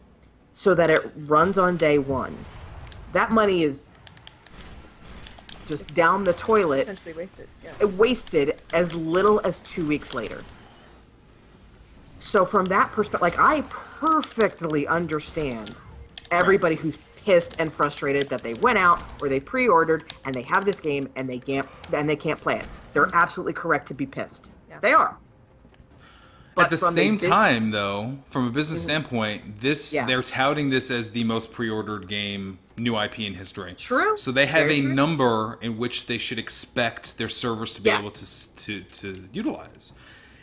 so that it runs on day one, that money is just down the toilet. Essentially wasted. Yeah. Wasted as little as 2 weeks later. So from that perspective, like I perfectly understand everybody who's pissed and frustrated that they went out or they pre-ordered and they have this game and they can't play it. They're absolutely correct to be pissed. Yeah. They are. But at the same time, though, from a business standpoint, they're touting this as the most pre-ordered game, new IP in history. True. So they have a number in which they should expect their servers to be able to utilize.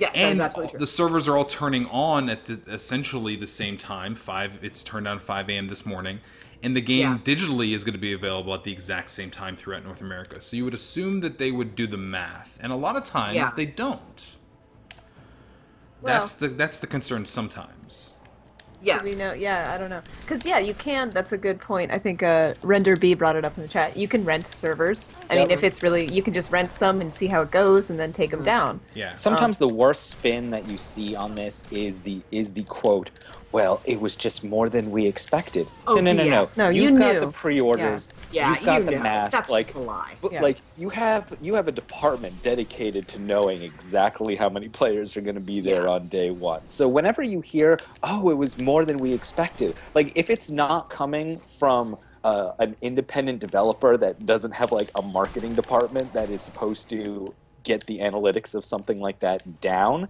Yes, and that's absolutely true. The servers are all turning on at essentially the same time. It's turned on 5 a.m. this morning. And the game digitally is going to be available at the exact same time throughout North America. So you would assume that they would do the math. And a lot of times they don't. Well, that's the concern sometimes. Yes. We know, I don't know. Because, you can, that's a good point. I think Render B brought it up in the chat. You can rent servers. I mean, if it's really, you can just rent some and see how it goes and then take them down. Yeah. Sometimes the worst spin that you see on this is the quote, well, it was just more than we expected. Oh, no. No, You've you got knew. the pre-orders. Yeah, you've got the knew. math. That's like, just a lie. Like you have a department dedicated to knowing exactly how many players are going to be there on day one. So whenever you hear, oh, it was more than we expected, like if it's not coming from an independent developer that doesn't have like a marketing department that is supposed to get the analytics of something like that down,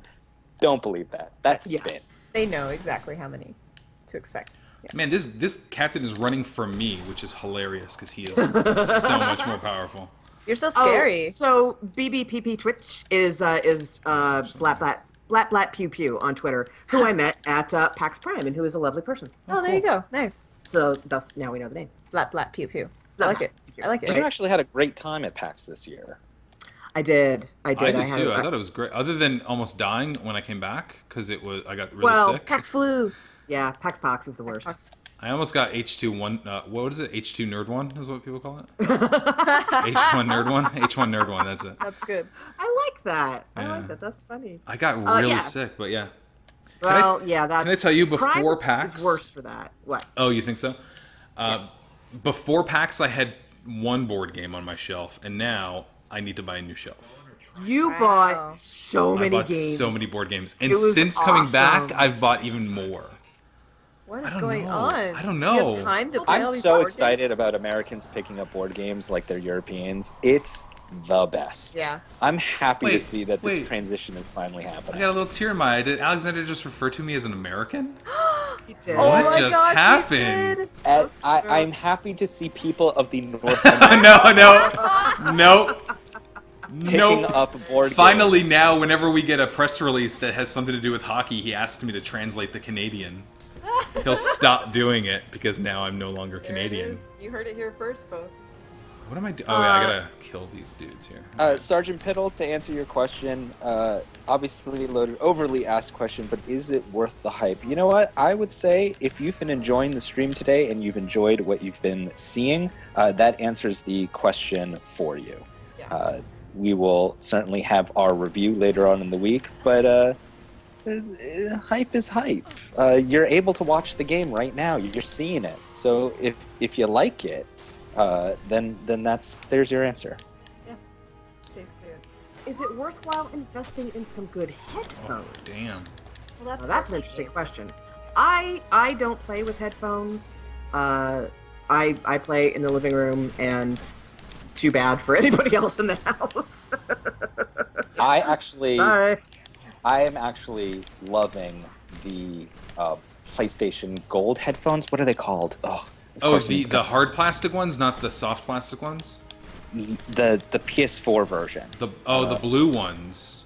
don't believe that. That's spin. They know exactly how many to expect. Yeah. Man, this captain is running from me, which is hilarious because he is so much more powerful. You're so scary. Oh, so BBPP Twitch is Blat Pew Pew on Twitter, who I met at PAX Prime and who is a lovely person. Oh, there you go. Nice. So thus now we know the name. Blat Pew Pew. I like it. I like it. You actually had a great time at PAX this year. I did. I did too. I thought it was great. Other than almost dying when I came back because I got really sick. PAX flu. Yeah, PAX Pox is the worst. I almost got H2 what is it? H2 Nerd 1 is what people call it. H1 Nerd 1. H1 Nerd 1. That's it. That's good. I like that. I like that. That's funny. I got really sick, but yeah. Well, can I tell you before PAX? Is worse for that. What? Oh, you think so? Before PAX, I had one board game on my shelf, and now I need to buy a new shelf. You bought so many games. I bought so many board games. And since coming back, I've bought even more. What is going on? I don't know. You have time to play all these board I'm so excited about Americans picking up board games like they're Europeans. It's the best. Yeah. I'm happy to see that this transition is finally happening. I got a little tear in my eye. Did Alexander just refer to me as an American? He did. What just happened? I'm happy to see people of the North American No. picking up board Finally, games. now, whenever we get a press release that has something to do with hockey, he asks me to translate the Canadian. He'll stop doing it because now I'm no longer Canadian. You heard it here first, folks. What am I doing? Oh, yeah, I gotta kill these dudes here. Sergeant Piddles, to answer your question, obviously loaded, overly asked question, but is it worth the hype? You know what? I would say if you've been enjoying the stream today and you've enjoyed what you've been seeing, that answers the question for you. Yeah. We will certainly have our review later on in the week, but hype is hype. You're able to watch the game right now. You're seeing it. So if you like it, then there's your answer. Yeah. Basically. Is it worthwhile investing in some good headphones? Oh, damn. Well, that's an interesting question. I don't play with headphones. I play in the living room, and too bad for anybody else in the house. I am actually loving the PlayStation Gold headphones. What are they called? The hard plastic ones, not the soft plastic ones? The PS4 version. The blue ones.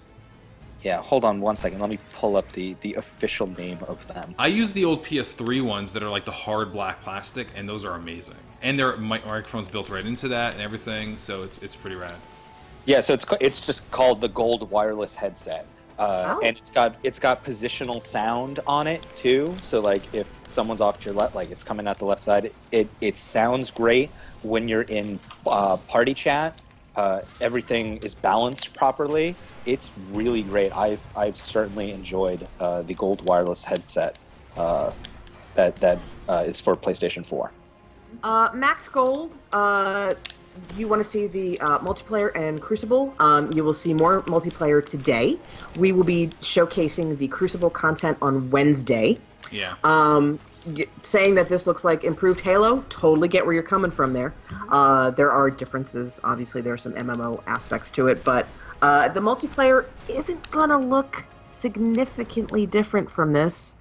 Yeah, hold on one second. Let me pull up the official name of them. I use the old PS3 ones that are like the hard black plastic, and those are amazing. And their microphone's built right into that and everything, so it's pretty rad. Yeah, so it's just called the Gold wireless headset. And it's got positional sound on it too. So like if someone's off to your left, like it's coming out the left side, it sounds great when you're in party chat. Everything is balanced properly. It's really great. I've certainly enjoyed the Gold wireless headset that is for PlayStation 4. Max Gold you want to see the multiplayer and Crucible, you will see more multiplayer today. We will be showcasing the Crucible content on Wednesday. Yeah. Saying that this looks like improved Halo, totally get where you're coming from there. There are differences. Obviously, there are some MMO aspects to it, but the multiplayer isn't going to look significantly different from this.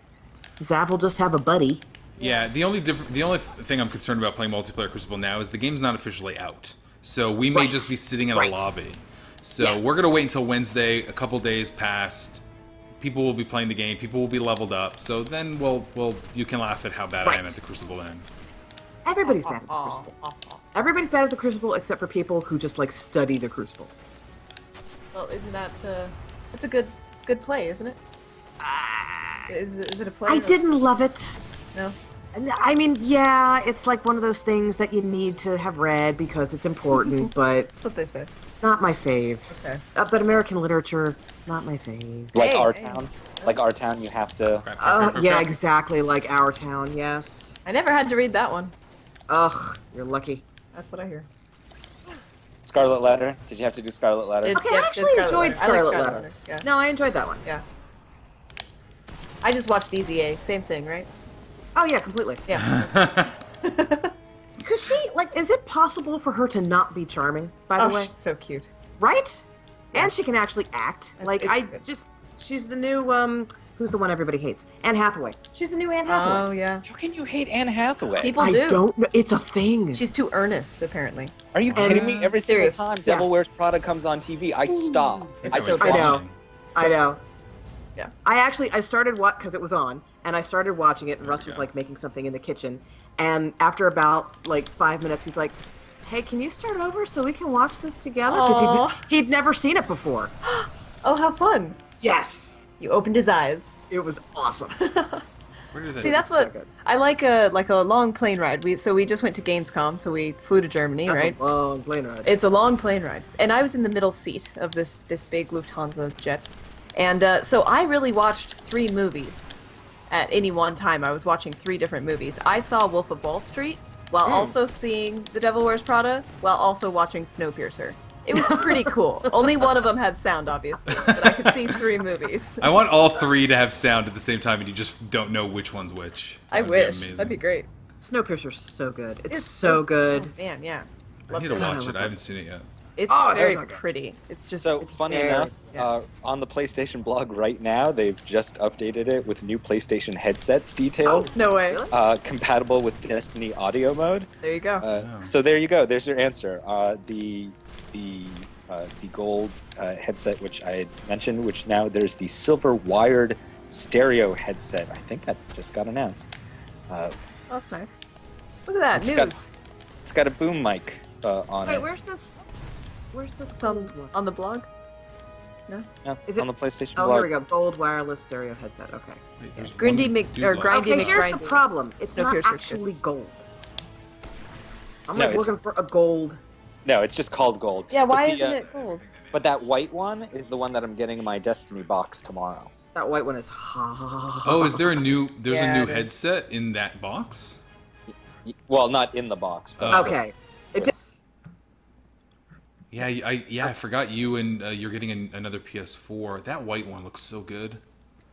Zap will just have a buddy. Yeah, the only thing I'm concerned about playing multiplayer Crucible now is the game's not officially out. So we may just be sitting in a lobby. So we're going to wait until Wednesday, a couple days past. People will be playing the game. People will be leveled up. So then you can laugh at how bad I am at the Crucible then. Everybody's bad at the Crucible. Everybody's bad at the Crucible except for people who just like study the Crucible. Well, isn't that that's a good play, isn't it? Is it a play? I didn't love it. No. I mean, yeah, it's like one of those things that you need to have read because it's important, but That's what they say. not my fave. Okay. But American literature, not my fave. Like Hey, our hey. town. Like our town, you have to. Yeah, exactly, like Our Town, yes. I never had to read that one. Ugh, you're lucky. That's what I hear. Scarlet Letter. Did you have to do Scarlet Letter? It- Okay, yeah, I actually it's enjoyed Letter. I like Scarlet Letter. Yeah. No, I enjoyed that one. Yeah. I just watched DZA. Same thing, right? Oh, yeah, completely. Yeah. Because she, like, is it possible for her to not be charming, by the Oh, way? she's so cute. Right? And she can actually act. It's- Like, it's good. she's the new, who's the one everybody hates? Anne Hathaway. She's the new Anne Hathaway. Oh yeah. How can you hate Anne Hathaway? People I do. don't know. It's a thing. She's too earnest, apparently. Are you kidding me? Every single serious. time Devil Yes. Wears Prada comes on TV, I stop. It's I so just good. I know. watch it. I know. Yeah. I started because it was on, and I started watching it, and Russ was like making something in the kitchen, and after about like 5 minutes, he's like, "Hey, can you start over so we can watch this together?" Aw. Because he'd never seen it before. Oh, how fun! Yes, You opened his eyes. it was awesome. Where did See, that? that's what good. I like. A long plane ride. We just went to Gamescom, so we flew to Germany, That's right? a long plane ride. It's a long plane ride, and I was in the middle seat of this big Lufthansa jet, and so I really watched 3 movies at any one time. I was watching 3 different movies. I saw Wolf of Wall Street while also seeing The Devil Wears Prada, while also watching Snowpiercer. It was pretty cool. Only one of them had sound, obviously, but I could see 3 movies. I want all 3 to have sound at the same time, and you just don't know which one's which. I That would be wish. amazing. That'd be great. Snowpiercer's so good. It's, It's so good. Oh, man, yeah. I need to Love watch love it. it. I haven't seen it yet. It's Oh, very it's so good. pretty. It's just So it's funny very- enough, yeah. on the PlayStation blog right now, they've just updated it with new PlayStation headsets detailed, No way. compatible with Destiny audio mode. There you go. So there you go. There's your answer. The gold headset, which I had mentioned, which now there's the silver wired stereo headset. I think that just got announced. Oh, that's nice. Look at that It's news. got a boom mic on Wait, it. where's this? Where's this It's gold on one? the blog. No. Yeah, Is it- on the PlayStation Oh, blog. here we go. Gold wireless stereo headset. Okay. Wait, there's Grindy one Mc- dude or left. Grindy Okay, here's McGrindy. the problem. It's not Snowpiercer's actually gold. I'm No, like it's- looking for a gold. No, it's just called gold. Yeah, why But the, isn't it gold? But that white one is the one that I'm getting in my Destiny box tomorrow. That white one is hot. Oh, is there a new? There's Yeah, a new it is. headset in that box. Well, not in the box. But Oh. Okay. It did- Yeah, I forgot you and you're getting another PS4. That white one looks so good.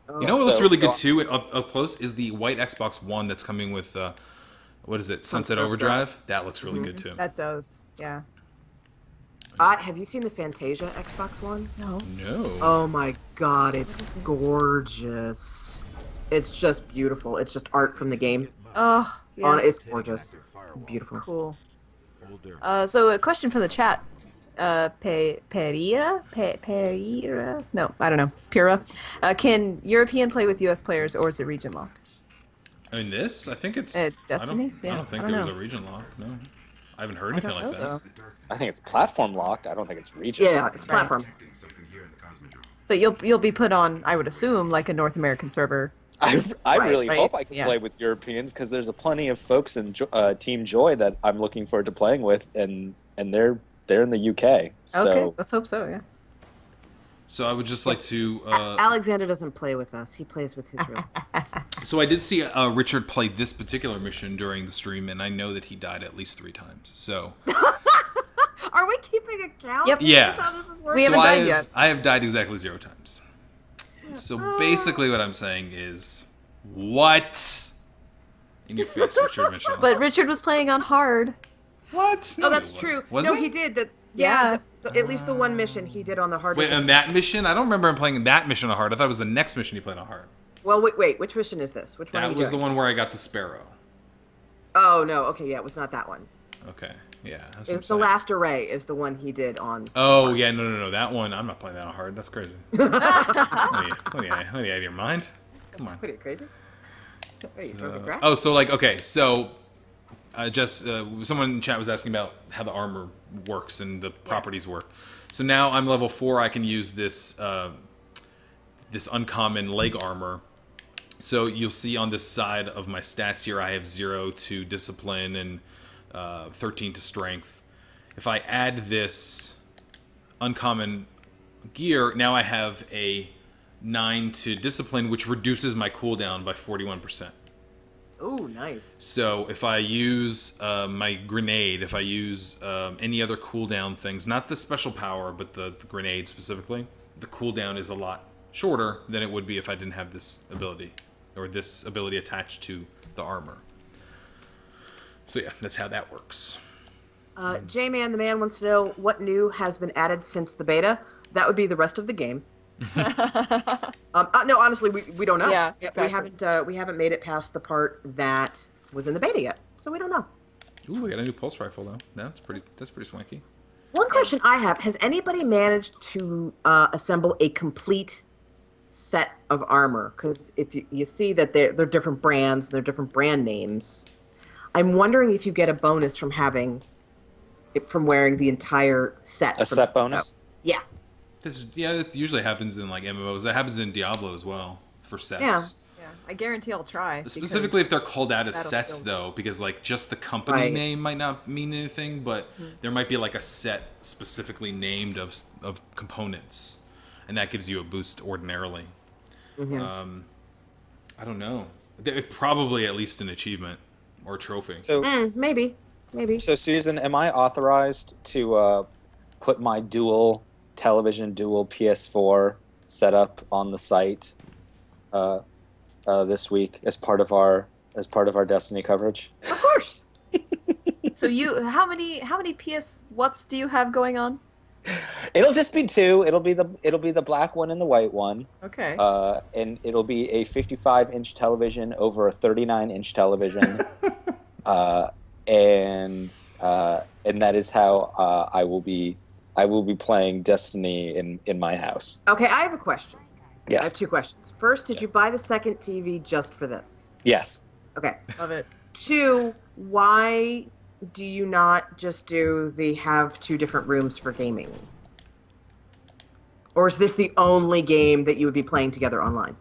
You know what looks So- really good so- too up close is the white Xbox One that's coming with what is it? Sunset Overdrive. That looks really good too. That does. Yeah. have you seen the Fantasia Xbox One? No. No. Oh my god, it's What is it? gorgeous. It's just beautiful. It's just art from the game. Oh, Oh, yes. it's gorgeous. Beautiful. Cool. So a question from the chat. Pereira? Pereira? No, I don't know. Pura. Can European play with US players, or is it region locked? In this, I think it's Destiny? I Yeah, don't think I don't there was know. a region lock. No, I haven't heard I anything don't like know, that. though. I think it's platform locked. I don't think it's region. Yeah, it's platform. But you'll be put on, I would assume, like a North American server. I Right, really right, hope I can yeah. play with Europeans because there's a plenty of folks in Team Joy that I'm looking forward to playing with, and they're in the UK. So Okay, let's hope so. Yeah. So I would just like to. Alexander doesn't play with us. He plays with his real. So I did see Richard play this particular mission during the stream, and I know that he died at least 3 times. So Are we keeping account? Yep. Yeah. That's how this is working? We haven't died yet. I have died exactly 0 times. So basically what I'm saying is, what? In your face, Richard Mitchell. But Richard was playing on hard. What? Oh, that's true. Was no, he? he did. That. Yeah. Yeah. At least the one mission he did on the hard. Wait, on that mission? I don't remember him playing that mission on hard. I thought it was the next mission he played on hard. Well, wait. Which mission is this? Which one? That are you was the doing? one where I got the sparrow. Oh no. Okay, yeah, it was not that one. Okay, yeah. That's what It's I'm the saying. last array is the one he did on. Oh, yeah, no. That one, I'm not playing that on hard. That's crazy. What are you out of your mind? Come on. What are you crazy? Are you smoking crack? Oh, so, like, okay, so, Jess, someone in chat was asking about how the armor works and the properties work. So now I'm level 4, I can use this, this uncommon leg armor. So you'll see on this side of my stats here, I have 0 to discipline and 13 to strength. If I add this uncommon gear, now I have a 9 to discipline, which reduces my cooldown by 41%. Ooh, nice. So if I use my grenade, if I use any other cooldown things, not the special power, but the grenade specifically, the cooldown is a lot shorter than it would be if I didn't have this ability, or this ability attached to the armor. So yeah, that's how that works. J-Man, the man, wants to know what new has been added since the beta. That would be the rest of the game. No, honestly, we don't know. Yeah, exactly. We haven't made it past the part that was in the beta yet, so we don't know. Ooh, I got a new pulse rifle though. That's pretty swanky. One question I have: has anybody managed to assemble a complete set of armor? Because if you see that they're different brands, they're different brand names. I'm wondering if you get a bonus from from wearing the entire set. A set bonus? Yeah. It usually happens in like MMOs. That happens in Diablo as well for sets. Yeah. Yeah, I guarantee I'll try. Specifically if they're called out as that'll sets feel- though, because like just the company Right. name might not mean anything, but there might be like a set specifically named of components, and that gives you a boost ordinarily. Mm-hmm. I don't know. Probably at least an achievement or a trophy. So, Maybe. so Susan, am I authorized to put my dual PS4 setup on the site this week as part of our Destiny coverage? Of course. So how many PS what's do you have going on? It'll just be 2. It'll be the black one and the white one. Okay. And it'll be a 55-inch television over a 39-inch television. And that is how I will be playing Destiny in my house. Okay, I have a question. Yes. I have 2 questions. First, did you buy the second TV just for this? Yes. Okay. Love it. 2, why do you not just have 2 different rooms for gaming? Or is this the only game that you would be playing together online?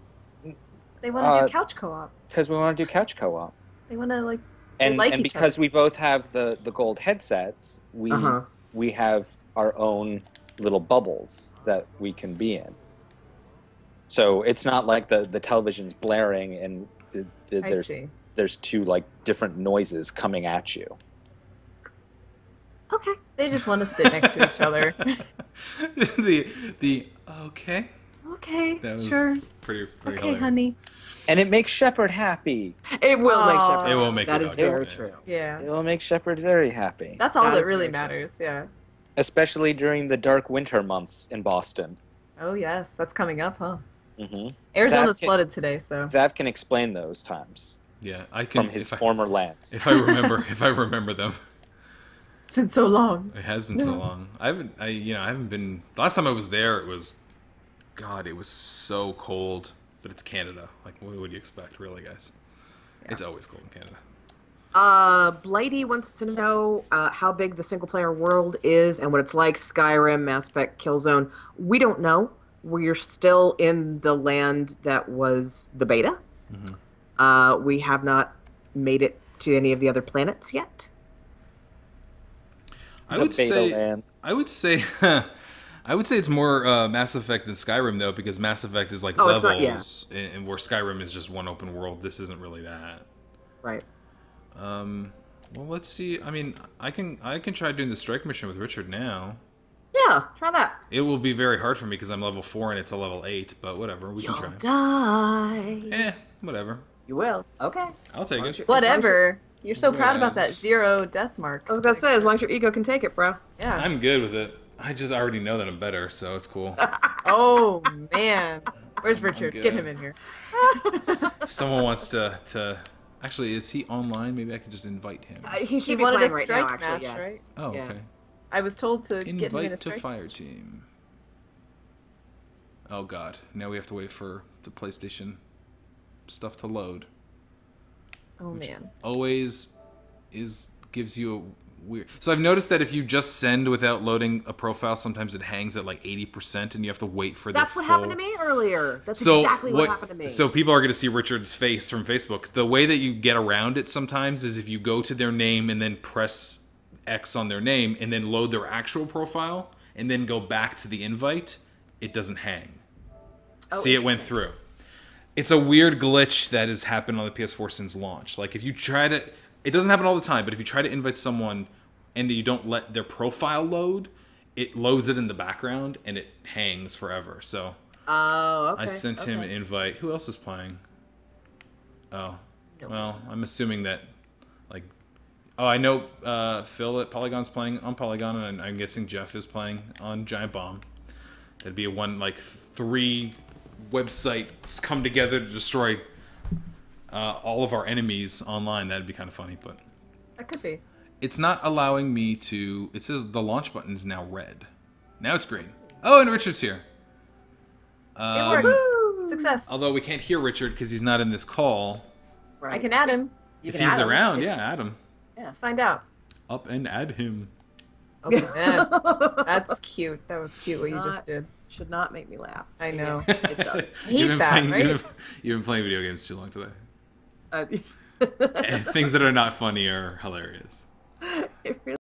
They want to do couch co-op. Because we want to do couch co-op. They want to like And each because other. we both have the gold headsets, we have our own little bubbles that we can be in. So it's not like the television's blaring and there's 2 like different noises coming at you. Okay. They just want to sit next to each other. the okay. Okay, That was sure. pretty Okay, hilarious. honey. And it makes Shepard happy. It will make Aw. Shepard. It will make That your is dog very happy. true. Yeah. It will make Shepard very happy. That's all That that is really very true. matters, yeah. Especially during the dark winter months in Boston. Oh yes, that's coming up, huh? Mm-hmm. Arizona's Zach can- flooded today, so Zav can explain those times Yeah, I can from his if I- former lands. If I remember them. it's been so long. It has been so long. I haven't been. The last time I was there, it was so cold. But it's Canada. Like, what would you expect, really, guys? Yeah. It's always cold in Canada. Blighty wants to know how big the single-player world is and what it's like. Skyrim, Mass Effect, Killzone. We don't know. We're still in the land that was the beta. Mm-hmm. We have not made it to any of the other planets yet. I would say it's more Mass Effect than Skyrim though, because Mass Effect is like levels, and where Skyrim is just one open world. This isn't really that. Right. Well, let's see. I mean, I can try doing the strike mission with Richard now. Yeah, try that. It will be very hard for me because I'm level 4 and it's a level 8, but whatever, we You'll can try. die. Whatever. You will. Okay. I'll take it. Whatever. You're so proud about that Yes. 0 death mark. I was gonna say, as long as your ego can take it, bro. Yeah. I'm good with it. I just already know that I'm better, so it's cool. Oh man. Where's Richard? good. Get him in here. If someone wants to... Actually, is he online? Maybe I could just invite him. He should be wanted a playing right strike now, actually, match, yes. right? Oh, Yeah. okay. I was told to get him in a Invite to strike. fire team. Oh god, now we have to wait for the PlayStation stuff to load. Oh Which man. always gives you a weird... So I've noticed that if you just send without loading a profile, sometimes it hangs at like 80% and you have to wait for That's the what full... happened to me earlier. That's So exactly what happened to me. So people are going to see Richard's face from Facebook. The way that you get around it sometimes is if you go to their name and then press X on their name and then load their actual profile and then go back to the invite, it doesn't hang. See, it went through. It's a weird glitch that has happened on the PS4 since launch. Like if you try to... It doesn't happen all the time, but if you try to invite someone and you don't let their profile load, it loads it in the background and it hangs forever. So Oh, okay. I sent him an invite. Who else is playing? Oh, well, I'm assuming that, like, oh, I know Phil at Polygon's playing on Polygon, and I'm guessing Jeff is playing on Giant Bomb. That'd be a 3 websites come together to destroy all of our enemies online. That'd be kind of funny, but That could be. it's not allowing me to... It says the launch button is now red. Now it's green. Oh, and Richard's here. It worked. Success. Although we can't hear Richard because he's not in this call. Right. I can add him. You If can he's add him. around, yeah, add him. Let's find out. Up and add him. Oh man. That's cute. That was cute what you just did. Should not make me laugh. I know. It does. Hate that, right? You've been playing video games too long today. Uh, And things that are not funny are hilarious. it really